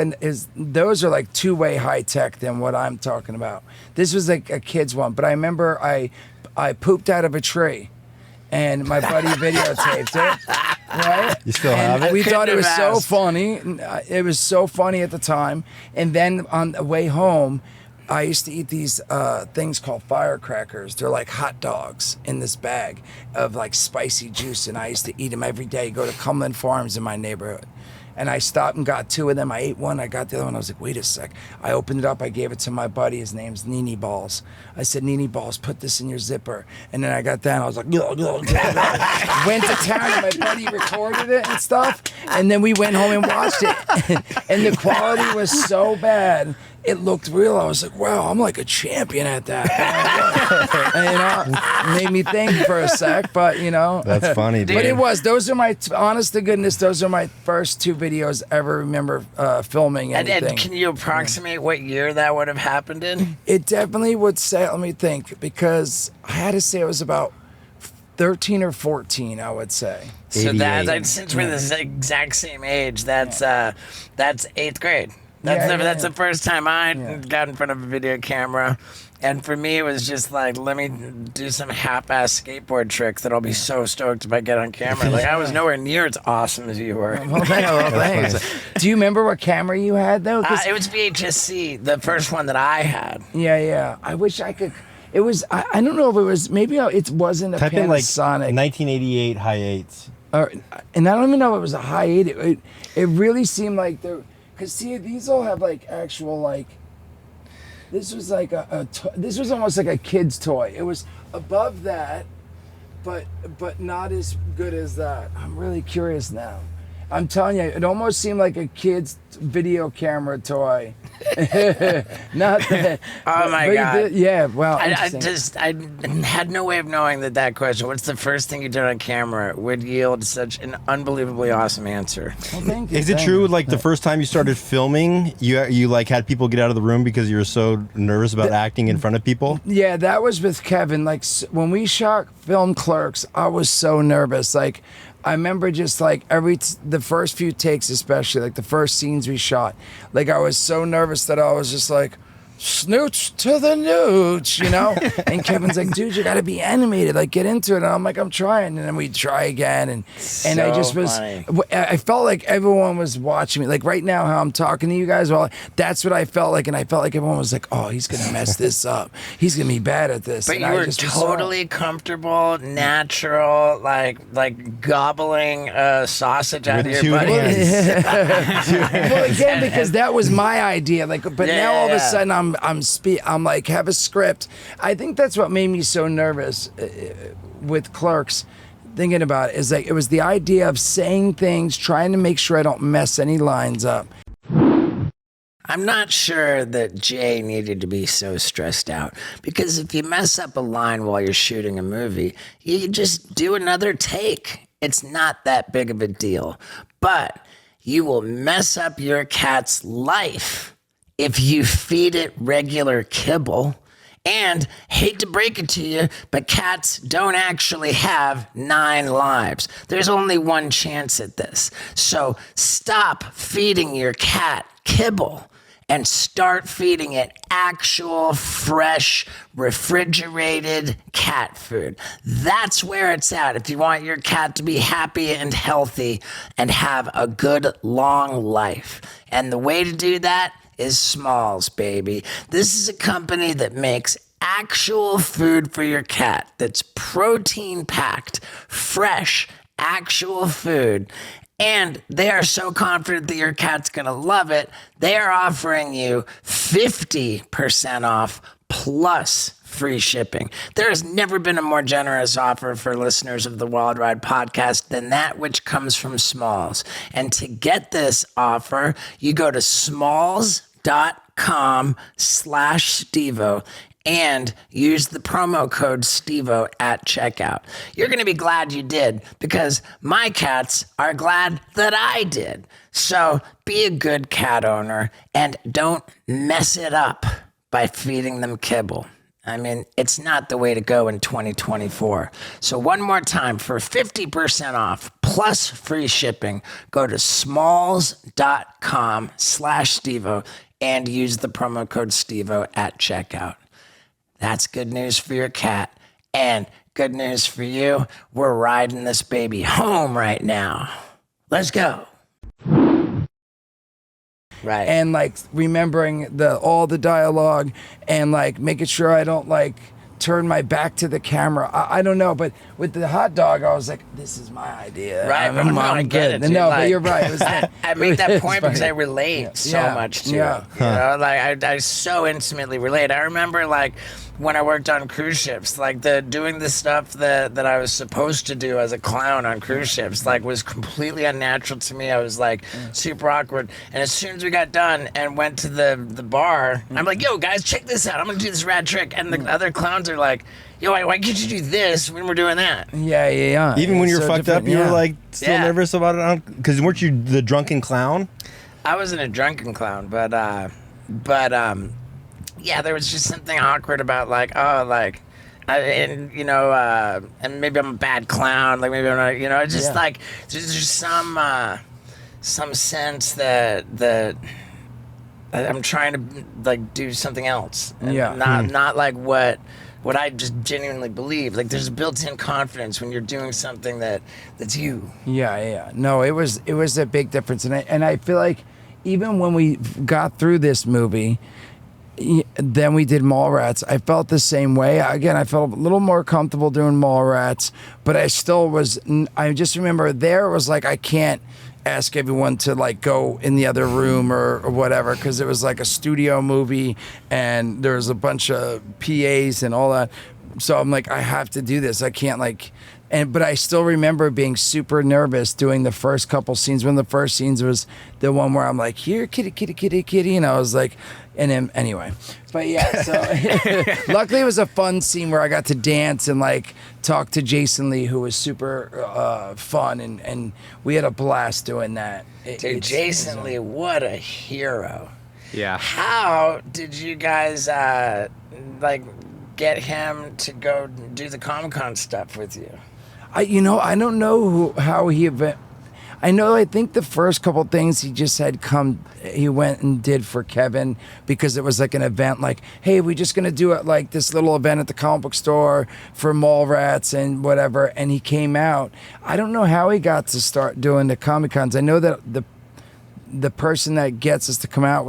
those are like two-way high tech than what I'm talking about. This was like a kid's one, but I remember I pooped out of a tree, and my buddy videotaped it. Right? You still have it? We thought it was Couldn't so have asked. funny. It was so funny at the time. And then on the way home, I used to eat these things called firecrackers. They're like hot dogs in this bag of like spicy juice, and I used to eat them every day. Go to Cumberland Farms in my neighborhood. And I stopped and got 2 of them. I ate one. I got the other one. I was like, wait a sec. I opened it up. I gave it to my buddy. His name's Nini Balls. I said, Nini Balls, put this in your zipper. And then I got that, and I was like, went to town, and my buddy recorded it and stuff. And then we went home and watched it. And the quality was so bad. It looked real. I was like, wow, I'm like a champion at that. And, you know, made me think for a sec, but, you know. That's funny, dude. But it was. Those are my, honest to goodness, those are my first 2 videos I ever remember filming anything. And can you approximate what year that would have happened in? It definitely would say, let me think, because I had to say it was about 13 or 14, I would say. So 88. since we're the exact same age, that's 8th grade. That's the first time I got in front of a video camera. And for me, it was just like, let me do some half-ass skateboard trick that I'll be so stoked if I get on camera. Like, I was nowhere near as awesome as you were. Well, thanks. Do you remember what camera you had, though? It was VHS-C, the first one that I had. Yeah. I wish I could. It was, I don't know if it was, maybe it wasn't a Type in like Panasonic. 1988 high eights. And I don't even know if it was a high 8. It really seemed like there, because see, these all have like actual like, this was like this was almost like a kid's toy. It was above that, but not as good as that. I'm really curious now. I'm telling you, it almost seemed like a kid's video camera toy. Not that. Oh my God. Yeah, well, I had no way of knowing that question, what's the first thing you did on camera, would yield such an unbelievably awesome answer. Well, thank you. Is it true, like the first time you started filming, you like had people get out of the room because you were so nervous about acting in front of people? Yeah, that was with Kevin. Like when we filmed Clerks, I was so nervous. Like I remember just like the first few takes, especially like the first scenes we shot, like I was so nervous that I was just like, snooch to the nooch, you know? And Kevin's like, dude, you gotta be animated, like get into it. And I'm like, I'm trying. And then we try again. And I just was, I felt like everyone was watching me. Like right now, how I'm talking to you guys, well, that's what I felt like. And I felt like everyone was like, oh, he's gonna mess this up. He's gonna be bad at this. But and you were totally comfortable, natural, like gobbling sausage out of your butt. Well, again, because that was my idea. Like, but now all of a sudden I'm like have a script. I think that's what made me so nervous with Clerks. Thinking about it is like it was the idea of saying things, trying to make sure I don't mess any lines up. I'm not sure that Jay needed to be so stressed out, because if you mess up a line while you're shooting a movie, you just do another take. It's not that big of a deal, but you will mess up your cat's life if you feed it regular kibble. And hate to break it to you, but cats don't actually have 9 lives. There's only one chance at this. So stop feeding your cat kibble and start feeding it actual, fresh, refrigerated cat food. That's where it's at if you want your cat to be happy and healthy and have a good, long life. And the way to do that is Smalls, baby. This is a company that makes actual food for your cat that's protein-packed, fresh, actual food. And they are so confident that your cat's going to love it, they are offering you 50% off plus free shipping. There has never been a more generous offer for listeners of the Wild Ride podcast than that which comes from Smalls. And to get this offer, you go to smalls.com/Stevo and use the promo code Stevo at checkout. You're going to be glad you did, because my cats are glad that I did. So be a good cat owner and don't mess it up by feeding them kibble. I mean, it's not the way to go in 2024. So one more time, for 50% off plus free shipping, go to smalls.com/Stevo and use the promo code Stevo at checkout. That's good news for your cat, and good news for you. We're riding this baby home right now. Let's go. Right. And like remembering all the dialogue and like making sure I don't like turn my back to the camera. I don't know, but with the hot dog, I was like, this is my idea. Right. I'm good. No, but you're right. It was, I made that point because I relate so much to it. You know, like I so intimately relate. I remember like when I worked on cruise ships, like doing the stuff that I was supposed to do as a clown on cruise ships, like was completely unnatural to me. I was like super awkward. And as soon as we got done and went to the bar, I'm like, yo guys, check this out. I'm gonna do this rad trick. And the other clowns are like, yo, why can't you do this when we're doing that? Yeah. Even when you're so fucked up, you were like still nervous about it? Because weren't you the drunken clown? I wasn't a drunken clown, but yeah, there was just something awkward about like, and maybe I'm a bad clown, like maybe I'm not, you know, it's just like there's just some sense that I'm trying to like do something else. And Yeah. not like what I just genuinely believe. Like there's a built-in confidence when you're doing something that's you. Yeah. No, it was a big difference, and I feel like even when we got through this movie, then we did Mallrats. I felt the same way. Again, I felt a little more comfortable doing Mallrats, but I still was. I just remember there was like I can't ask everyone to like go in the other room or whatever because it was like a studio movie and there was a bunch of PAs and all that. So I'm like, I have to do this. I can't like. But I still remember being super nervous doing the first couple scenes. One of the first scenes was the one where I'm like, here, kitty, kitty, kitty, kitty. And I was like, and then anyway. But yeah, so luckily it was a fun scene where I got to dance and like talk to Jason Lee, who was super fun. And we had a blast doing that. Dude, Jason Lee, what a hero. Yeah. How did you guys like get him to go do the Comic-Con stuff with you? I don't know how he event. I think the first couple things he just had he went and did for Kevin because it was like an event like, hey, we're just going to do it like this little event at the comic book store for Mallrats and whatever. And he came out. I don't know how he got to start doing the Comic-Cons. I know that the person that gets us to come out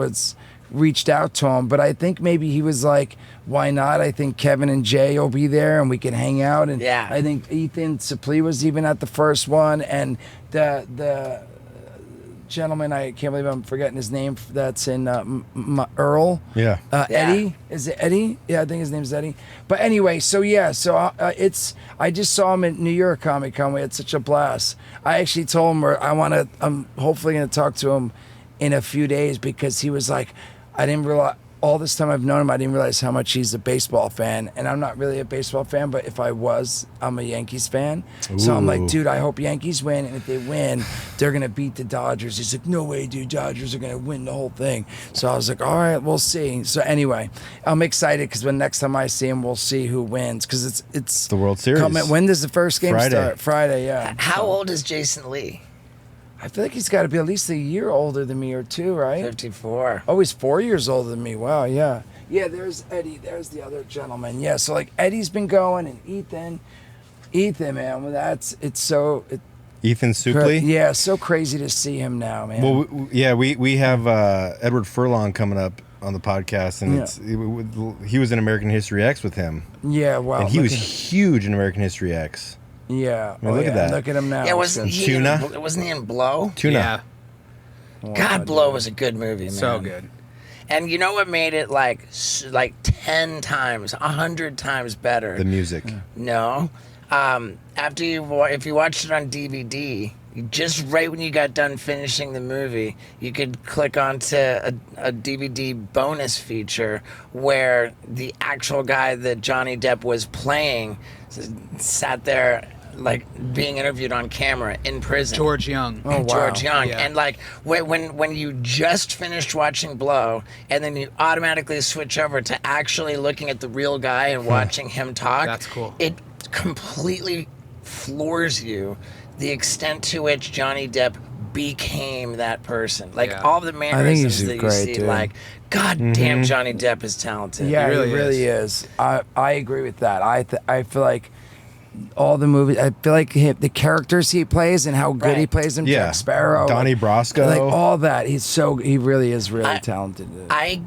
reached out to him, but I think maybe he was like, why not? I think Kevin and Jay will be there and we can hang out. And yeah. I think Ethan Suplee was even at the first one, and the gentleman, I can't believe I'm forgetting his name, that's in Earl. Yeah. Eddie, is it Eddie? Yeah, I think his name's Eddie. But anyway, so yeah, I just saw him at New York Comic Con. We had such a blast. I actually told him I'm hopefully going to talk to him in a few days because he was like, I didn't realize, all this time I've known him, I didn't realize how much he's a baseball fan. And I'm not really a baseball fan, but if I was, I'm a Yankees fan. Ooh. So I'm like, dude, I hope Yankees win. And if they win, they're going to beat the Dodgers. He's like, no way, dude, Dodgers are going to win the whole thing. So I was like, all right, we'll see. So anyway, I'm excited because when next time I see him, we'll see who wins. Because it's the World Series. When does the first game start? Friday, yeah. How old is Jason Lee? I feel like he's got to be at least a year older than me or two, right? 54. Oh, he's 4 years older than me. Wow, yeah. Yeah, there's Eddie. There's the other gentleman. Yeah, so like Eddie's been going and Ethan, man, well, Ethan Suplee? Yeah, so crazy to see him now, man. Well, we have Edward Furlong coming up on the podcast, and he was in American History X with him. Yeah, wow. And he was huge in American History X. Yeah. I mean, look at that. Look at him now. Yeah, wasn't he in Blow? Tuna. Yeah. God, Blow was a good movie, man. So good. And you know what made it like 10 times, 100 times better? The music. No. If you watched it on DVD, just right when you got done finishing the movie, you could click onto a DVD bonus feature where the actual guy that Johnny Depp was playing sat there like being interviewed on camera in prison. George Young. Oh, wow. George Young. Yeah. And like when you just finished watching Blow and then you automatically switch over to actually looking at the real guy and watching him talk. That's cool. It completely floors you the extent to which Johnny Depp became that person. Like all the mannerisms that you see, like, God damn, Johnny Depp is talented. Yeah, he really is. I agree with that. I feel like all the movies, I feel like the characters he plays and how good he plays them, Jack Sparrow, Donnie Brasco, like all that. He really is really talented. I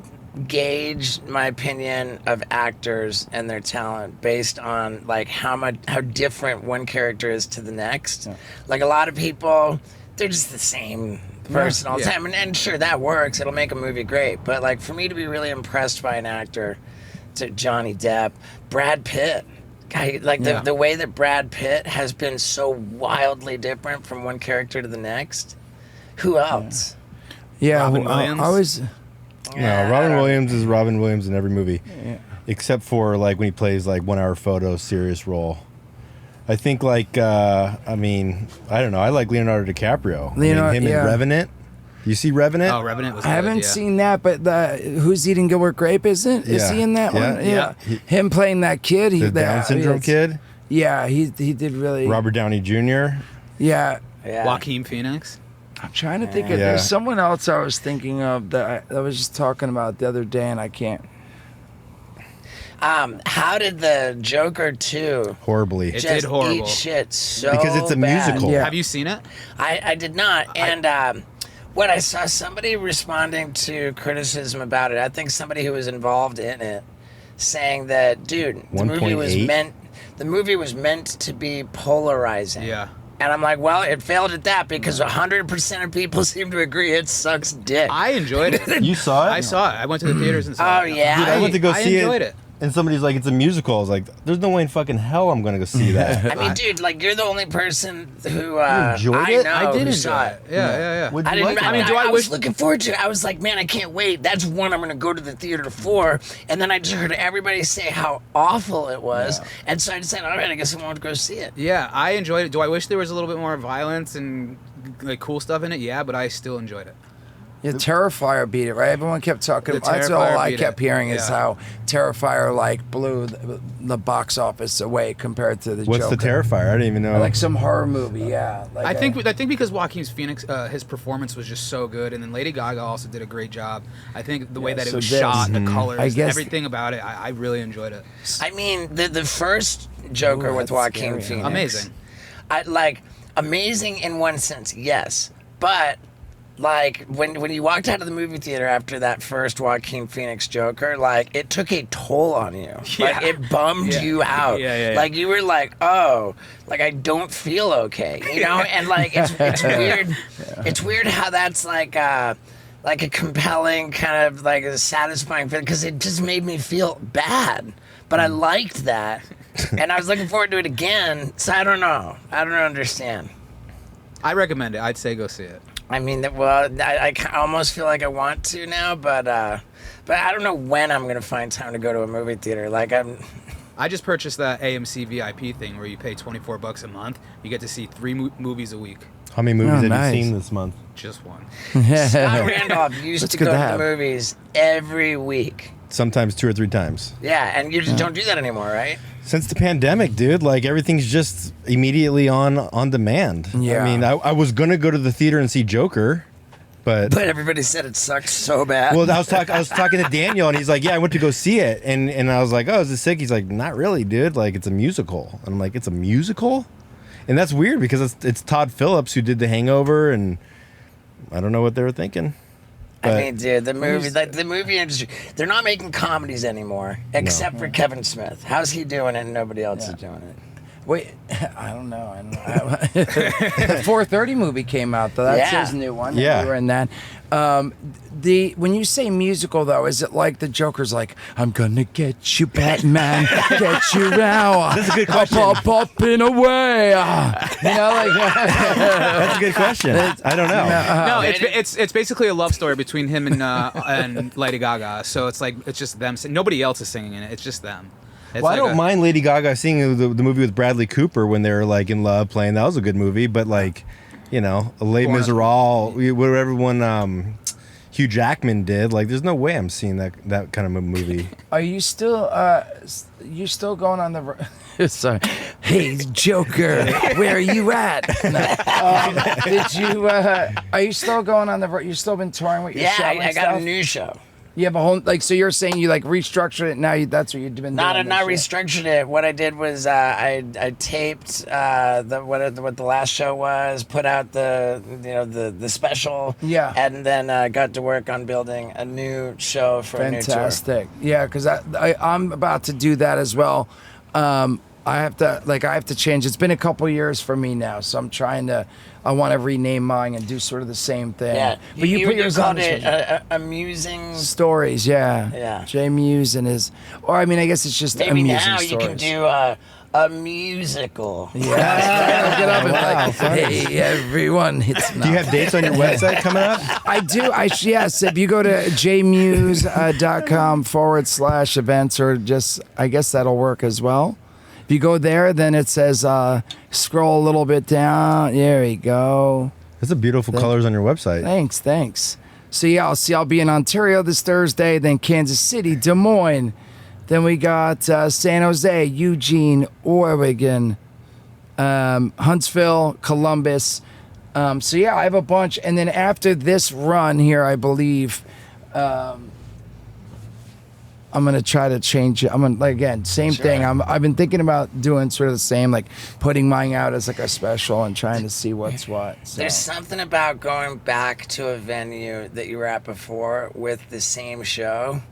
gauge my opinion of actors and their talent based on like how different one character is to the next. Yeah. Like a lot of people, they're just the same person all the time, and sure that works. It'll make a movie great, but like for me to be really impressed by an actor, to Johnny Depp, Brad Pitt. Like the way that Brad Pitt has been so wildly different from one character to the next. Who else? Yeah, Robin Williams. Robin Williams is Robin Williams in every movie, except for like when he plays like 1 Hour Photo serious role. I think like I don't know. I like Leonardo DiCaprio. Him in Revenant. You see Revenant? Oh, Revenant was I haven't seen that, but Who's Eating Gilbert Grape, isn't? Is he in that one? Yeah. Him playing that kid. The Down syndrome kid? Yeah, he did really. Robert Downey Jr. Yeah. Joaquin Phoenix. I'm trying to think of. Yeah. There's someone else I was thinking of that I was just talking about the other day, and I can't. How did the Joker 2 Horribly. It just did horrible. eat shit so Because it's a bad? musical. Yeah. Have you seen it? I did not. And when I saw somebody responding to criticism about it, I think somebody who was involved in it, saying that, dude, the movie was 1.8? meant to be polarizing. Yeah. And I'm like, well, it failed at that because 100% of people seem to agree it sucks dick. I enjoyed it. You saw it? I saw it. I went to the theaters and saw Oh, it. yeah? Dude, I went to go I see enjoyed it. And somebody's like, it's a musical. I was like, there's no way in fucking hell I'm going to go see that. I mean, dude, like, you're the only person who enjoyed I it? know I did who enjoy saw it. Yeah. What'd I you didn't. like I mean, about it? I was looking forward to it. I was like, man, I can't wait. That's one I'm going to go to the theater for. And then I just heard everybody say how awful it was, and so I decided, all right, I guess I won't go see it. Yeah, I enjoyed it. Do I wish there was a little bit more violence and like cool stuff in it? Yeah, but I still enjoyed it. Yeah, Terrifier beat it, right? Everyone kept talking. The That's all Terrifier I beat kept it. hearing is Yeah. how Terrifier like blew the box office away compared to the What's Joker. the Terrifier? I didn't even know. Like some horror movie, yeah. Like I think because Joaquin Phoenix, his performance was just so good, and then Lady Gaga also did a great job. I think the way that it so was this- shot, the colors, I guess- everything about it, I really enjoyed it. I mean, the first Joker Ooh, with that's Joaquin scary. Phoenix, Amazing. I like amazing in one sense, yes, but. Like when you walked out of the movie theater after that first Joaquin Phoenix Joker, like it took a toll on you. Like Yeah. it bummed Yeah. you out. Yeah. Like you were like, oh, like I don't feel okay, you know? And like it's weird. It's weird how that's like a compelling kind of like a satisfying feeling because it just made me feel bad, but I liked that, and I was looking forward to it again. So I don't know. I don't understand. I recommend it. I'd say go see it. I mean, I almost feel like I want to now, but I don't know when I'm gonna find time to go to a movie theater. Like I just purchased that AMC VIP thing where you pay $24 a month. You get to see 3 movies a week. How many movies Oh, have nice. you seen this month? Just one. Scott Randolph used That's to good go to to have. the movies every week. Sometimes 2 or 3 times. Yeah, and you just don't do that anymore, right? Since the pandemic, dude, like everything's just immediately on demand. Yeah. I mean, I was going to go to the theater and see Joker, but But everybody said it sucked so bad. well, I was talking to Daniel, and he's like, "Yeah, I went to go see it," and I was like, "Oh, is it sick?" He's like, "Not really, dude. Like, it's a musical." And I'm like, "It's a musical," and that's weird because it's Todd Phillips who did The Hangover, and I don't know what they were thinking. I mean, dude, the movie industry, they're not making comedies anymore, except for Kevin Smith. How's he doing it and nobody else is doing it? Wait, I don't know. The 4:30 movie came out though. That's Yeah. his new one. Yeah. We were in that. When you say musical though, is it like the Joker's like, I'm gonna get you, Batman, get you now. That's a good question. Up in a way. You know, like That's a good question. I don't know. No, it's basically a love story between him and Lady Gaga. So it's like it's just them. Nobody else is singing in it. It's just them. It's Well, I like don't mind Lady Gaga singing the movie with Bradley Cooper when they were like in love playing. That was a good movie, but like, you know, Les Miserables, whatever one Hugh Jackman did. Like, there's no way I'm seeing that kind of a movie. Are you still going on the sorry. Hey, Joker, where are you at? No. Did you are you still going on the you still been touring with your Yeah, show and I got stuff? a new show. You have a whole so you're saying you like restructured it now that's what you've been Not doing. restructured it. What I did was I taped what the last show was, put out the special, Yeah. and then got to work on building a new show for a new tour. Fantastic. Yeah, because I'm about to do that as well. I have to change. It's been a couple years for me now, so I'm trying to. I want to rename mine and do sort of the same thing. Yeah, but you put yours on called it amusing. stories. Yeah. Yeah. Jay Mewes and his, or I mean, I guess it's just Maybe amusing now stories. you can do a musical. Yeah. Get up and like, hey everyone, it's Do you have dates on your website coming up? I do. Yes, if you go to jmuse.com/events, or just, I guess that'll work as well. If you go there, then it says, scroll a little bit down. There we go. There's a beautiful colors on your website. Thanks. So yeah, I'll be in Ontario this Thursday, then Kansas City, Des Moines. Then we got San Jose, Eugene, Oregon, Huntsville, Columbus, So yeah, I have a bunch, and then after this run here, I believe I'm gonna try to change it. I'm gonna, like, again, same thing. I've been thinking about doing sort of the same, like putting mine out as like a special and trying to see what's what. So. There's something about going back to a venue that you were at before with the same show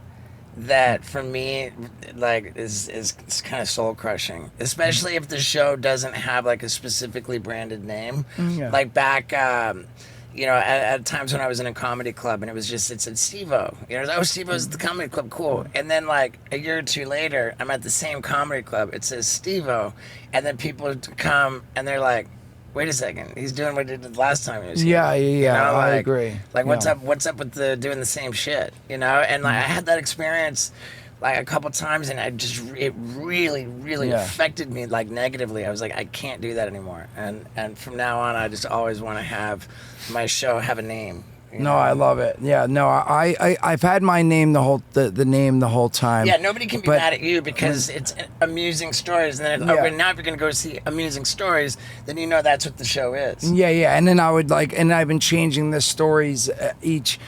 that for me like is kind of soul crushing, especially if the show doesn't have like a specifically branded name. Like back at times when I was in a comedy club and it said Steve-O. Steve-O's the comedy club, cool. And then like a year or two later, I'm at the same comedy club, it says Steve-O, and then people come and they're like, wait a second, he's doing what he did last time he was here. Yeah, I agree. Like, what's up with the doing the same shit, And like, I had that experience like a couple times, and it really affected me like negatively. I was like, I can't do that anymore. And from now on, I just always want to have my show have a name. No, I love it. Yeah, no, I've had my name the name the whole time. Yeah, nobody can be mad at you because it's amusing stories. And then now if you're gonna go see amusing stories, then that's what the show is. Yeah, and then I've been changing the stories each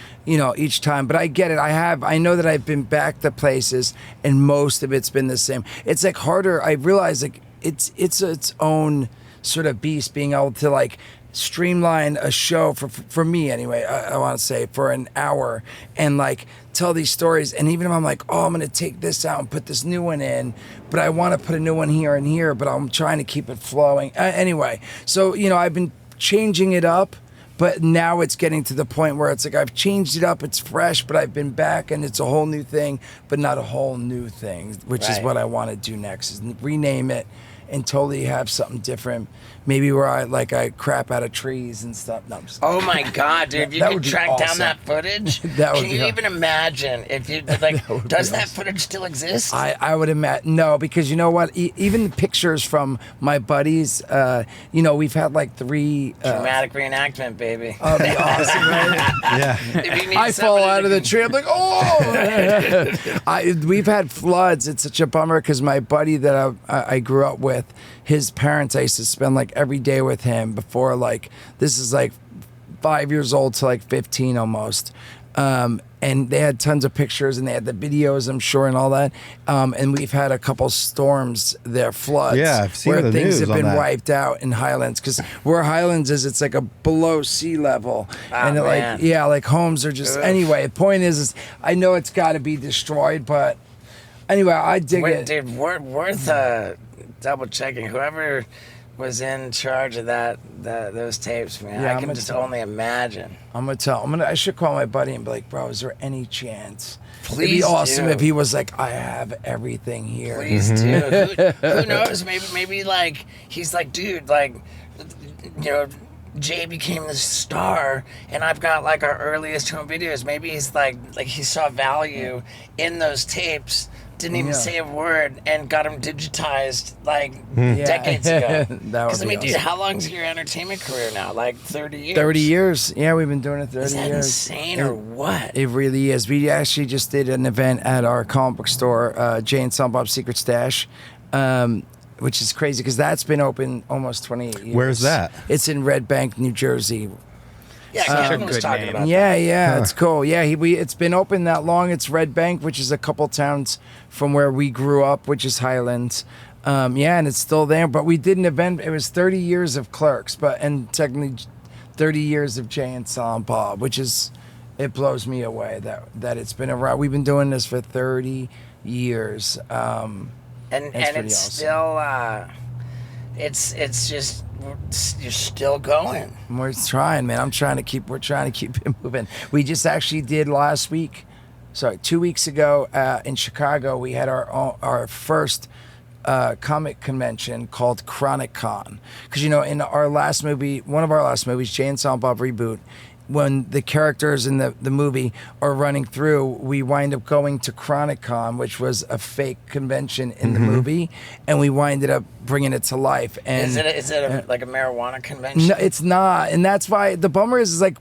time. But I get it. I know that I've been back to places, and most of it's been the same. It's like harder. I realize like it's its own sort of beast being able to like streamline a show for me anyway. I want to say for an hour and like tell these stories, and even if I'm like, oh, I'm gonna take this out and put this new one in, but I want to put a new one here and here, but I'm trying to keep it flowing anyway. So I've been changing it up, but now it's getting to the point where it's like I've changed it up, it's fresh, but I've been back and it's a whole new thing, but not a whole new thing, which is what I want to do next, is rename it and totally have something different. Maybe where I crap out of trees and stuff. No, I'm just oh my God, dude! If you could track down that footage, can you even imagine if you like? Does that footage still exist? I would imagine no, because you know what? Even the pictures from my buddies, we've had like 3 dramatic reenactment, baby. Oh, that'd be awesome, right? Yeah. I fall out of the tree. I'm like, oh! We've had floods. It's such a bummer because my buddy that I grew up with, his parents, I used to spend like every day with him before, like, this is like 5 years old to like 15 almost. And they had tons of pictures and they had the videos, I'm sure, and all that. And we've had a couple storms there, floods. Yeah, I've seen where the things news have been on that. wiped out in Highlands, because where Highlands is, it's like a below sea level. And like homes are just, anyway, the point is I know it's got to be destroyed, but anyway, I dig it. Dude, worth double checking. Whoever was in charge of those tapes, man. Yeah, I can just only imagine. I should call my buddy and be like, bro, is there any chance? Please It'd be awesome do. if he was like, I have everything here. Please do. Who knows? Maybe like he's like, dude, like, Jay became the star, and I've got like our earliest home videos. Maybe he's like he saw value in those tapes. Didn't even say a word and got them digitized like decades ago. Because dude, how long's your entertainment career now? Like 30 years? 30 years. Yeah, we've been doing it 30 years. Is that insane or what? It really is. We actually just did an event at our comic book store, Jay and Silent Bob's Secret Stash, which is crazy because that's been open almost 28 years. Where's that? It's in Red Bank, New Jersey. Yeah, Kevin was talking about that. Yeah, it's cool. Yeah, it's been open that long. It's Red Bank, which is a couple towns from where we grew up, which is Highlands. And it's still there. But we did an event. It was 30 years of Clerks, and technically 30 years of Jay and Silent Bob, which is, it blows me away that it's been around. We've been doing this for 30 years. And it's awesome. Still, it's just. You're still going. We're trying, man. We're trying to keep it moving. We just actually did 2 weeks ago in Chicago. We had our first comic convention called comicons. Because in our last movie, one of our last movies, Jay and Silent Bob Reboot, when the characters in the movie are running through, we wind up going to Chronicon, which was a fake convention in the movie, and we winded up bringing it to life. And Is it like a marijuana convention? no, it's not, and that's why the bummer is like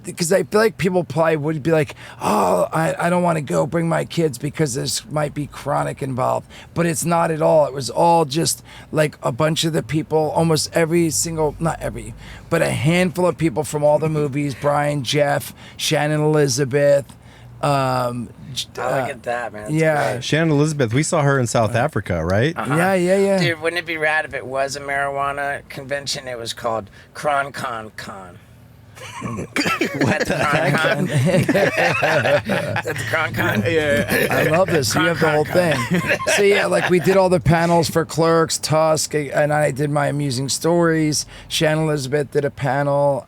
because I feel like people probably would be like, oh, I don't want to go bring my kids because this might be chronic involved, but it's not at all. It was all just like a bunch of the people, almost every single, not every, but a handful of people from all the movies: Brian, Jeff, Shannon, Elizabeth. Look at that, man. That's Yeah. great. Shannon Elizabeth, we saw her in South Africa, right? Yeah. Dude, wouldn't it be rad if it was a marijuana convention? It was called Con. What the Con? At the Con? Yeah. I love this. You have the whole thing. So yeah, like we did all the panels for Clerks, Tusk, and I did my amusing stories. Shannon Elizabeth did a panel.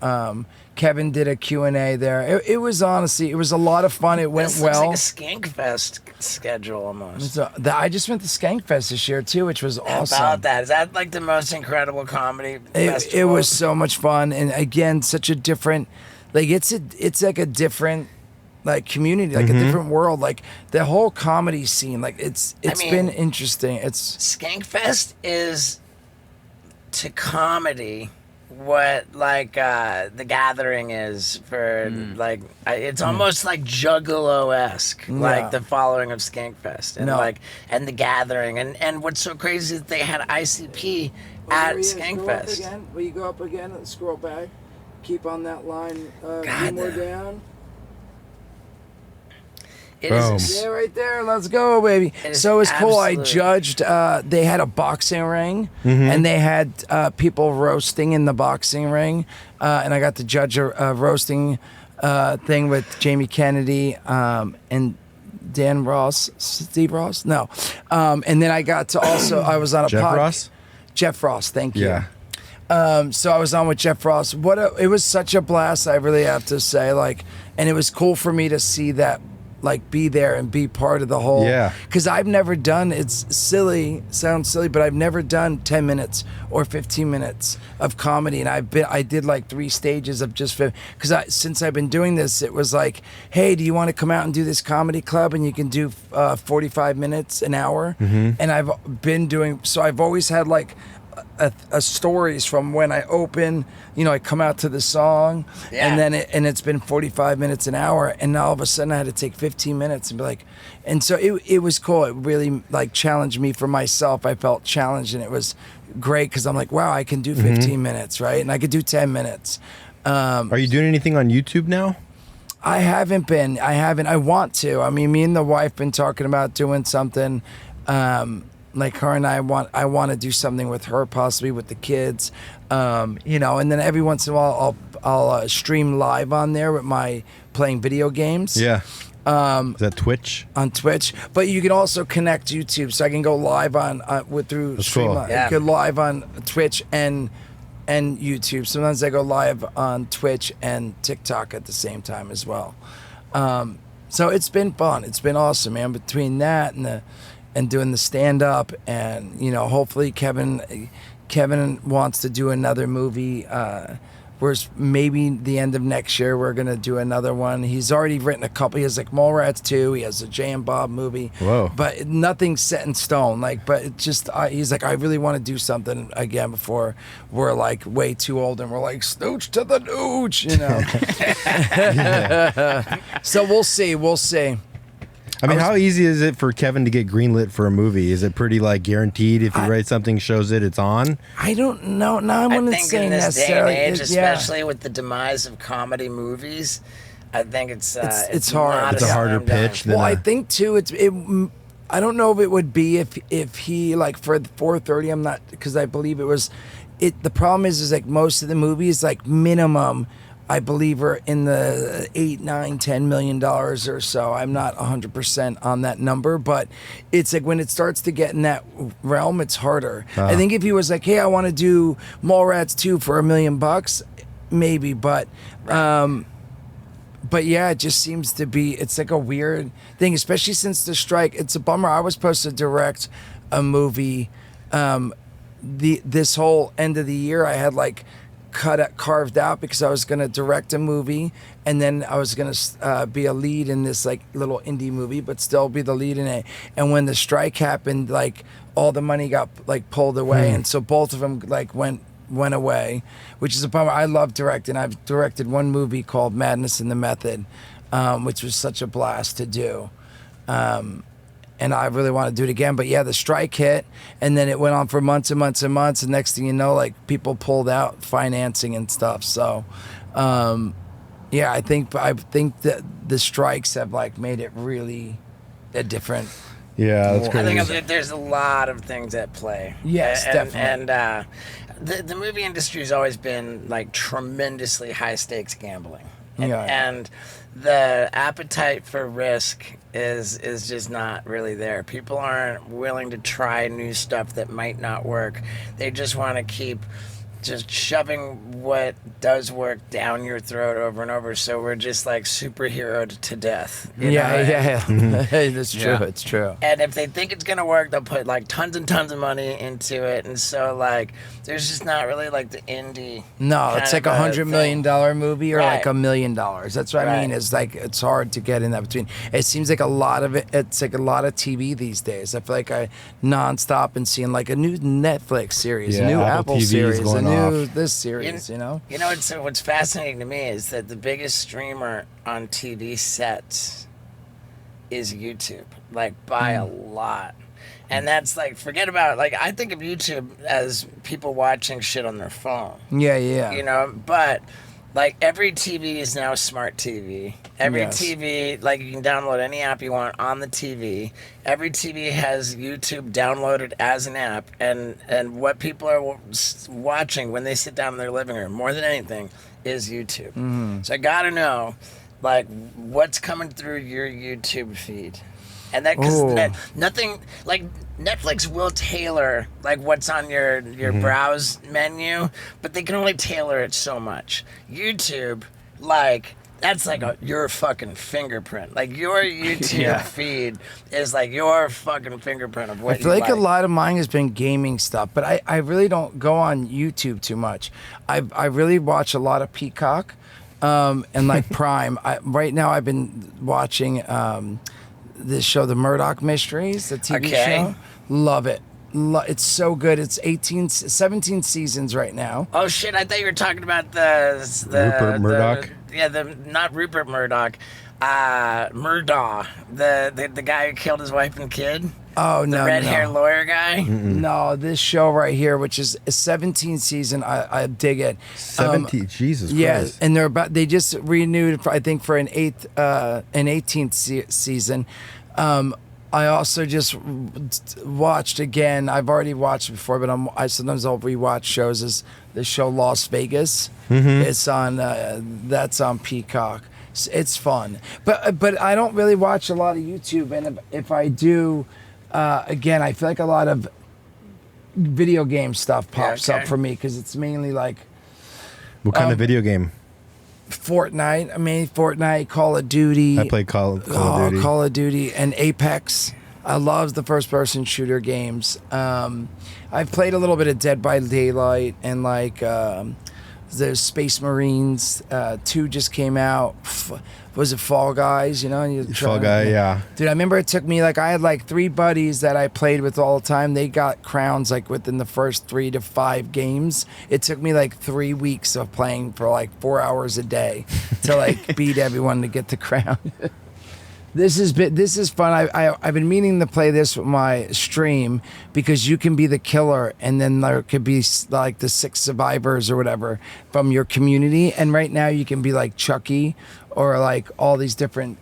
Kevin did a Q&A there. It was honestly, it was a lot of fun. It went This well. looks like a Skankfest schedule almost. So, I just went to Skankfest this year too, which was How awesome. about that? Is that like the most incredible comedy It festival? was so much fun, and again, such a different, like it's like a different, like community, like a different world, like the whole comedy scene. Like it's mean, been interesting. It's Skankfest is to comedy what like The Gathering is for like it's almost like Juggalo-esque, like the following of Skankfest and No. and The Gathering and what's so crazy is they had ICP at Skankfest. Will you go up again and scroll back? Keep on that line. God, more the- down. It Boom. is Yeah, right there. Let's go, baby. It is So it's cool. I absolute- judged. They had a boxing ring, and they had people roasting in the boxing ring, and I got to judge a roasting thing with Jamie Kennedy and Dan Ross, Steve Ross. No, and then I got to also. I was on a Jeff Ross? Jeff Ross. Thank you. Yeah. So I was on with Jeff Ross. It was such a blast. I really have to say, like, and it was cool for me to see that, like, be there and be part of the whole. Yeah. Because I've never done. It's silly, sounds silly, but I've never done 10 minutes or 15 minutes of comedy, and I did like 3 stages of just because since I've been doing this, it was like, hey, do you want to come out and do this comedy club, and you can do 45 minutes, an hour, and I've been doing. So I've always had like. A stories from when I open, I come out to the song, Yeah. and then it's been 45 minutes, an hour, and all of a sudden I had to take 15 minutes and be like, and so it was cool. It really like challenged me for myself. I felt challenged, and it was great because I'm like, wow, I can do 15 minutes, right? And I could do 10 minutes. Are you doing anything on YouTube now? I haven't. I want to. I mean, me and the wife been talking about doing something. Like her and I want to do something with her, possibly with the kids, and then every once in a while I'll stream live on there with my playing video games. Yeah. Is that Twitch? On Twitch, but you can also connect YouTube, so I can go live on through That's stream. cool. Yeah. You could live on Twitch and YouTube. Sometimes I go live on Twitch and TikTok at the same time as well. So it's been fun. It's been awesome, man. Between that and doing the stand up, and hopefully Kevin wants to do another movie. Whereas maybe the end of next year we're gonna do another one. He's already written a couple. He has like Mallrats 2. He has a Jay and Bob movie. Whoa. But nothing's set in stone. Like, but it just he's like, I really want to do something again before we're like way too old and we're like stooch to the nooch, So we'll see. I mean, how easy is it for Kevin to get greenlit for a movie? Is it pretty like guaranteed? If he writes something, shows it's on. I don't know. No, I wouldn't I think say in this day and necessarily. age, Yeah. especially with the demise of comedy movies, I think it's hard. not It's a harder slam dunk. pitch than Well, I a- think too. I don't know if it would be if he like for 4:30. I'm not, because I believe it was. The problem is like most of the movies like minimum, I believe, are in the $8, $9, $10 million or so. I'm not 100% on that number, but it's like when it starts to get in that realm, it's harder. I think if he was like, hey, I want to do Mallrats 2 for $1 million, maybe, but yeah, it just seems to be, it's like a weird thing, especially since the strike. It's a bummer. I was supposed to direct a movie this whole end of the year. I had like carved out because I was going to direct a movie, and then I was going to be a lead in this like little indie movie, but still be the lead in it. And when the strike happened, like all the money got like pulled away, and so both of them like went away, which is a bummer. I love directing. I've directed one movie called Madness in the Method, which was such a blast to do. And I really want to do it again. But yeah, the strike hit, and then it went on for months and months and months. And next thing you know, like people pulled out financing and stuff. So, yeah, I think that the strikes have like made it really a different. Yeah, that's I crazy. think there's a lot of things at play. Yes, definitely. And the movie industry has always been like tremendously high stakes gambling. And the appetite for risk is just not really there. People aren't willing to try new stuff that might not work. They just want to keep just shoving what does work down your throat over and over. So we're just like superheroed to death. You know? Yeah. That's true. Yeah. It's true. And if they think it's gonna work, they'll put like tons and tons of money into it. And so like, there's just not really like the indie. No, it's like $100 million movie or like Right. $1 million. That's what I mean. It's like it's hard to get in that between. It seems like a lot of it. It's like a lot of TV these days. I feel like I nonstop and seeing like a new Netflix series, a Yeah, new Apple Apple TV is series, a going new off. this series. You know. You know, what's fascinating to me is that the biggest streamer on TV sets is YouTube, like by a lot. And that's like, forget about, like, I think of YouTube as people watching shit on their phone, Yeah. you know, but like every TV is now smart TV. Every Yes. TV, like you can download any app you want on the TV. Every TV has YouTube downloaded as an app, and what people are watching when they sit down in their living room more than anything is YouTube. So I gotta know, like, what's coming through your YouTube feed. And that, because nothing, like, Netflix will tailor, like, what's on your browse menu, but they can only tailor it so much. YouTube, like, that's like your fucking fingerprint. Like, your YouTube feed is like your fucking fingerprint of what I feel like a lot of mine has been gaming stuff, but I really don't go on YouTube too much. I really watch a lot of Peacock and like Prime. Right now I've been watching this show, The Murdoch Mysteries, the TV show. Love it. It's so good. It's 17 seasons right now. Oh shit! I thought you were talking about the Rupert Murdoch. Not Rupert Murdoch, Murdaugh, the guy who killed his wife and kid. Oh The no, red-haired lawyer guy. No, this show right here, which is a 17 season, I dig it. 17, Jesus Yeah, Christ. and they just renewed, I think, for an 18th season. I also just watched again. I've already watched it before, but sometimes I'll rewatch shows. Is the show Las Vegas? It's on that's on Peacock. It's fun, but I don't really watch a lot of YouTube, and if I do, again, I feel like a lot of video game stuff pops up for me because it's mainly like What kind of video game? Fortnite. I mean, Fortnite, Call of Duty. I played Call of Duty. Call of Duty and Apex. I love the first-person shooter games. I've played a little bit of Dead by Daylight and like there's Space Marines. 2 just came out. Was it Fall Guys? You know, Fall Guy, yeah. Dude, I remember it took me like I had like 3 buddies that I played with all the time. They got crowns like within the first 3 to 5 games. It took me like 3 weeks of playing for like 4 hours a day to like beat everyone to get the crown. This is fun. I've been meaning to play this with my stream because you can be the killer and then there could be like the 6 survivors or whatever from your community. And right now you can be like Chucky or like all these different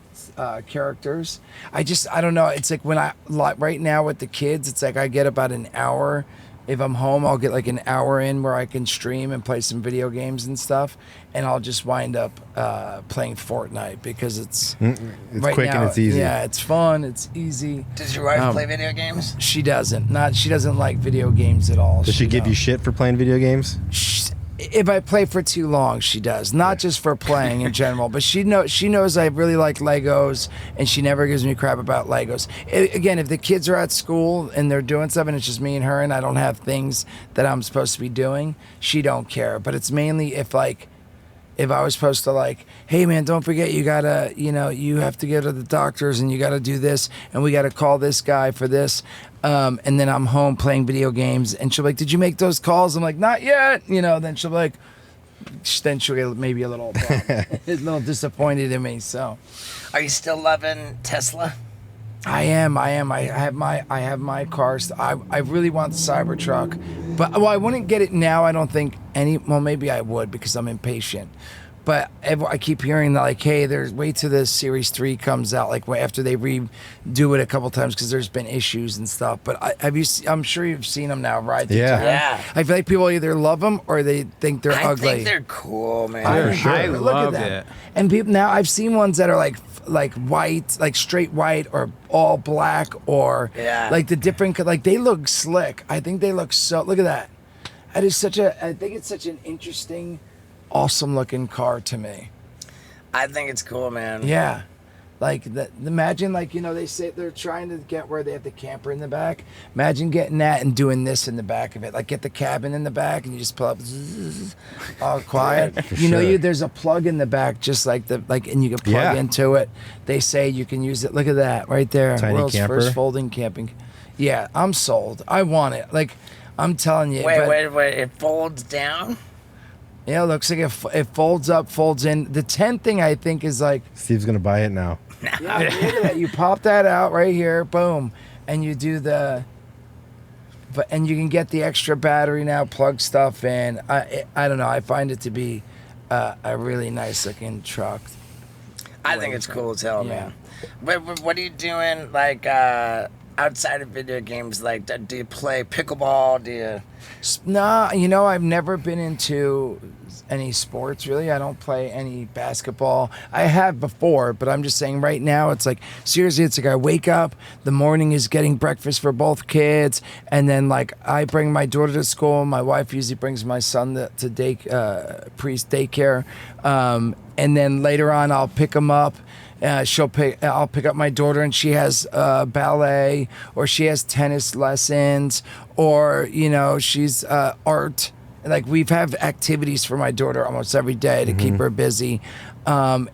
characters. I don't know. It's like right now with the kids, it's like I get about an hour. If I'm home, I'll get like an hour in where I can stream and play some video games and stuff. And I'll just wind up playing Fortnite because it's right quick now, and it's easy. Yeah, it's fun. It's easy. Does your wife play video games? She doesn't. She doesn't like video games at all. Does she give you shit for playing video games? If I play for too long, she does. Not just for playing in general, but she knows I really like Legos, and she never gives me crap about Legos. Again, if the kids are at school and they're doing stuff and it's just me and her and I don't have things that I'm supposed to be doing, she don't care. But it's mainly if I was supposed to like, hey man, don't forget you gotta, you have to go to the doctors and you gotta do this and we gotta call this guy for this. And then I'm home playing video games and she'll be like, did you make those calls? I'm like, not yet. Then she'll be like, then she'll get maybe a little disappointed in me. So, Are you still loving Tesla? I am. I have my cars. I really want the Cybertruck, but I wouldn't get it now. I don't think well, maybe I would because I'm impatient. But I keep hearing that like, hey, wait till the Series 3 comes out, like after they redo it a couple times because there's been issues and stuff. But I'm sure you've seen them now, right? Yeah. I feel like people either love them or they think they're ugly. I think they're cool, man. I Look love at them. it. And people now, I've seen ones that are like white, like straight white, or all black, or like the different, like they look slick. I think they look so. Look at that. That is I think it's such an interesting, awesome looking car to me. I think it's cool, man. Yeah. Like imagine they say they're trying to get where they have the camper in the back. Imagine getting that and doing this in the back of it. Like get the cabin in the back and you just pull up, all quiet. There's a plug in the back, just like and you can plug into it. They say you can use it. Look at that right there. Tiny World's camper. first folding camping. Yeah, I'm sold. I want it. Like I'm telling you. Wait. It folds down? Yeah, it looks like it folds up, folds in. The tent thing, I think, is like... Steve's going to buy it now. Yeah, look at that. You pop that out right here, boom, and you do and you can get the extra battery now, plug stuff in. I don't know. I find it to be a really nice looking truck. I think it's cool as hell, Yeah. man. What are you doing, like, outside of video games? Like, do you play pickleball? Do you... Nah, I've never been into any sports, really. I don't play any basketball. I have before, but I'm just saying right now, it's like, seriously, it's like I wake up, the morning is getting breakfast for both kids, and then, like, I bring my daughter to school. My wife usually brings my son to daycare. And then later on, I'll pick him up. I'll pick up my daughter and she has ballet, or she has tennis lessons, or she's art. Like we've have activities for my daughter almost every day to keep her busy. And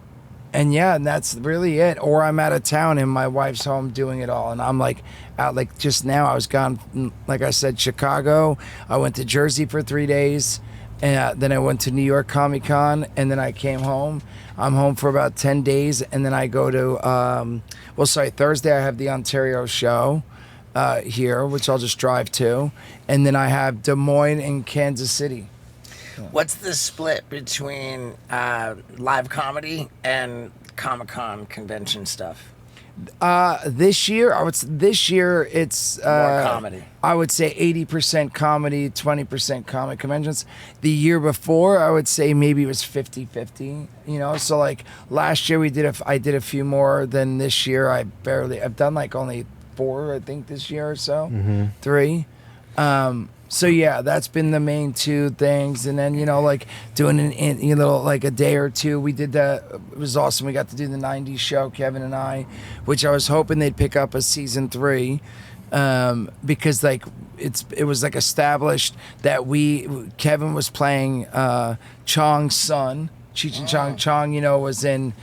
that's really it. Or I'm out of town and my wife's home doing it all, and I'm like out. Like just now, I was gone. Like I said, Chicago. I went to Jersey for 3 days. And then I went to New York Comic-Con, and then I came home. I'm home for about 10 days, and then I go to, Thursday I have the Ontario show here, which I'll just drive to. And then I have Des Moines and Kansas City. What's the split between live comedy and Comic-Con convention stuff? This year it's More comedy. I would say 80% comedy, 20% comic conventions. The year before, I would say maybe it was 50-50, So like last year I did a few more than this year. I've done like only 4, I think, this year or so. 3. So yeah, that's been the main 2 things, and then like doing like a day or 2. We did that. It was awesome. We got to do the '90s show, Kevin and I, which I was hoping they'd pick up a season 3, because like it was like established that Kevin was playing Chong's son, Cheech and Chong. Chong, was in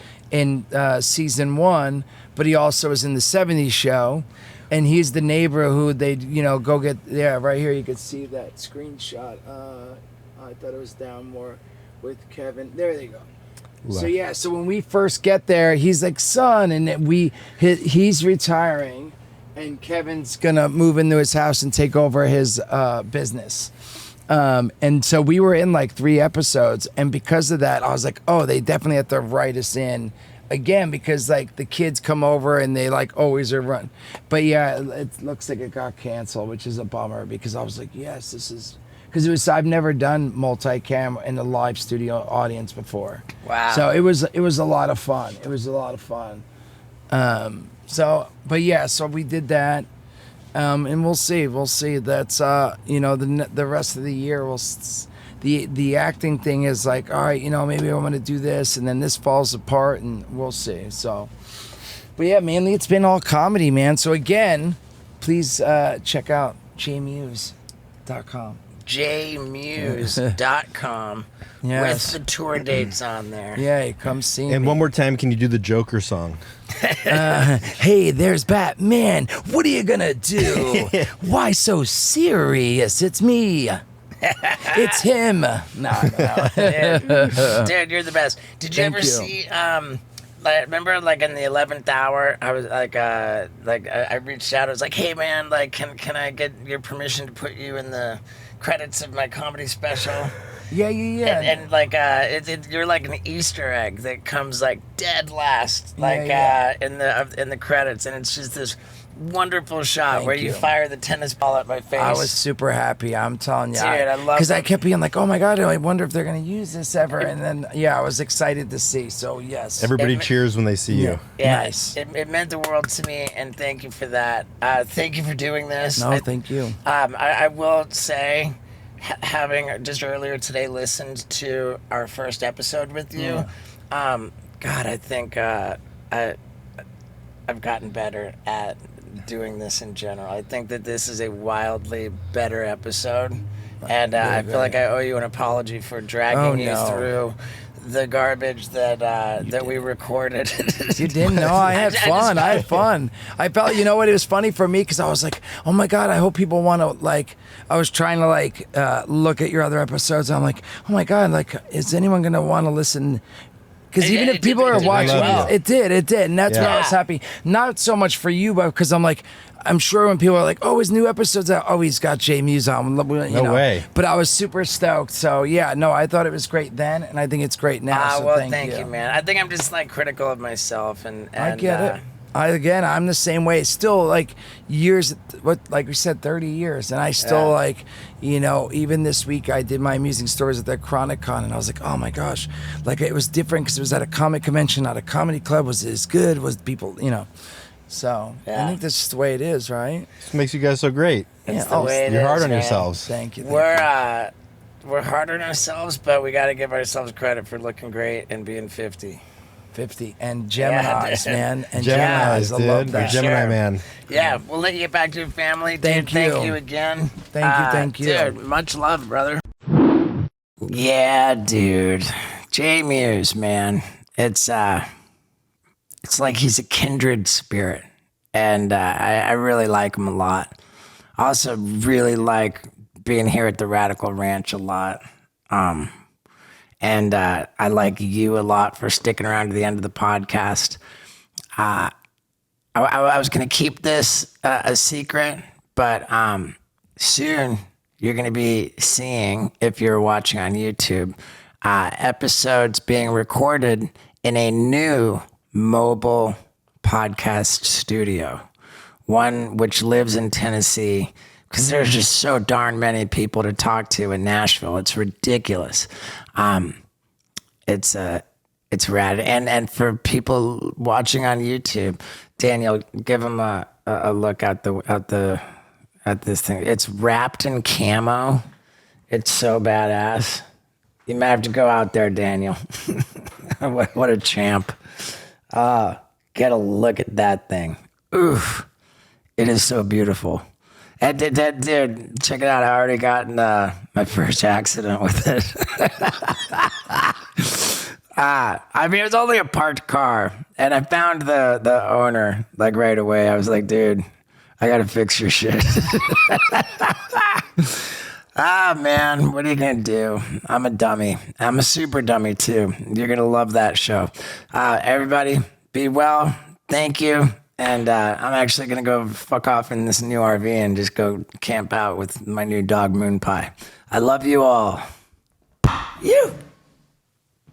season 1, but he also was in the '70s show. And he's the neighbor who they'd, go get. Yeah, right here you could see that screenshot. I thought it was down more with Kevin. There they go. Left. So yeah, so when we first get there, he's like, son, and he's retiring, and Kevin's gonna move into his house and take over his business. And so we were in like 3 episodes, and because of that, I was like, oh, they definitely have to write us in again, because like the kids come over and they like always are run. But yeah, it looks like it got canceled, which is a bummer, because I was like, yes, this is, because I've never done multicam in a live studio audience before. Wow. So it was a lot of fun. So we did that. And we'll see. That's the rest of the year. the acting thing is like, all right, maybe I'm gonna do this, and then this falls apart, and we'll see. So, but yeah, mainly it's been all comedy, man. So again, please check out jaymewes.com. jaymewes.com Yes. with the tour dates on there. Yeah, come see And me. one more time, can you do the Joker song? Hey, there's Batman. What are you gonna do? Why so serious? It's me. It's him. No. Dude, you're the best. Did you Thank ever you. see remember like in the 11th hour I was like I reached out, I was like, hey man, like can I get your permission to put you in the credits of my comedy special? Yeah. And like you're like an Easter egg that comes like dead last, like Yeah. in the credits, and it's just this wonderful shot Thank where you you. fire the tennis ball at my face. I was super happy. I'm telling you, Dude, I love because I it. kept being like, "Oh my god, I wonder if they're gonna use this ever." And then, I was excited to see. So yes, Everybody It- cheers when they see you. Yeah, Nice. It meant the world to me, and thank you for that. Thank you for doing this. No, thank you. I will say, having just earlier today listened to our first episode with you, God, I think I've gotten better at doing this in general. I think that this is a wildly better episode, and I feel like I owe you an apology for dragging you through the garbage that we recorded. You didn't know I had fun. I had fun. I felt, you know what? It was funny for me because I was like, oh my god, I hope people want to like. I was trying to like look at your other episodes. And I'm like, oh my god, like, is anyone gonna want to listen? Because even if people are watching, it did, and that's why I was happy. Not so much for you, but because I'm like, I'm sure when people are like, oh, his new episode's out, oh, he's got Jay Mewes on. You know. Way. But I was super stoked. So yeah, no, I thought it was great then, and I think it's great now. So well, thank you, man. I think I'm just like critical of myself, and I get it. I'm the same way. It's still like years, like we said, 30 years. And I still like, even this week I did my amusing stories at the Comicon, and I was like, oh my gosh, like it was different because it was at a comic convention, not a comedy club. Was it as good? Was people, So I think that's just the way it is, right? This makes you guys so great. It's the way it You're hard is, on man. yourselves. Thank you. We're hard on ourselves, but we got to give ourselves credit for looking great and being 50. 50 and Geminis, dude. man. And Geminis, I love dude. that. You're Gemini Sure. man. Yeah, we'll let you get back to your family. Dude, Thank you. Thank you again. Thank you. Dude, much love, brother. Yeah, dude. Jay Mewes, man. It's like he's a kindred spirit. And I really like him a lot. I also really like being here at the Radical Ranch a lot. And I like you a lot for sticking around to the end of the podcast. I was going to keep this a secret, but soon you're going to be seeing, if you're watching on YouTube, episodes being recorded in a new mobile podcast studio, one which lives in Tennessee, because there's just so darn many people to talk to in Nashville. It's ridiculous. It's rad. And for people watching on YouTube, Daniel, give them a look at this thing. It's wrapped in camo. It's so badass. You might have to go out there, Daniel. What a champ. Get a look at that thing. Oof. It is so beautiful. And dude, check it out. I already got in my first accident with it. I mean, it was only a parked car, and I found the owner like right away. I was like, dude, I gotta fix your shit. Man, what are you gonna do? I'm a dummy. I'm a super dummy too. You're gonna love that show. Everybody, be well. Thank you. And I'm actually gonna go fuck off in this new RV and just go camp out with my new dog Moon Pie. I love you all. You.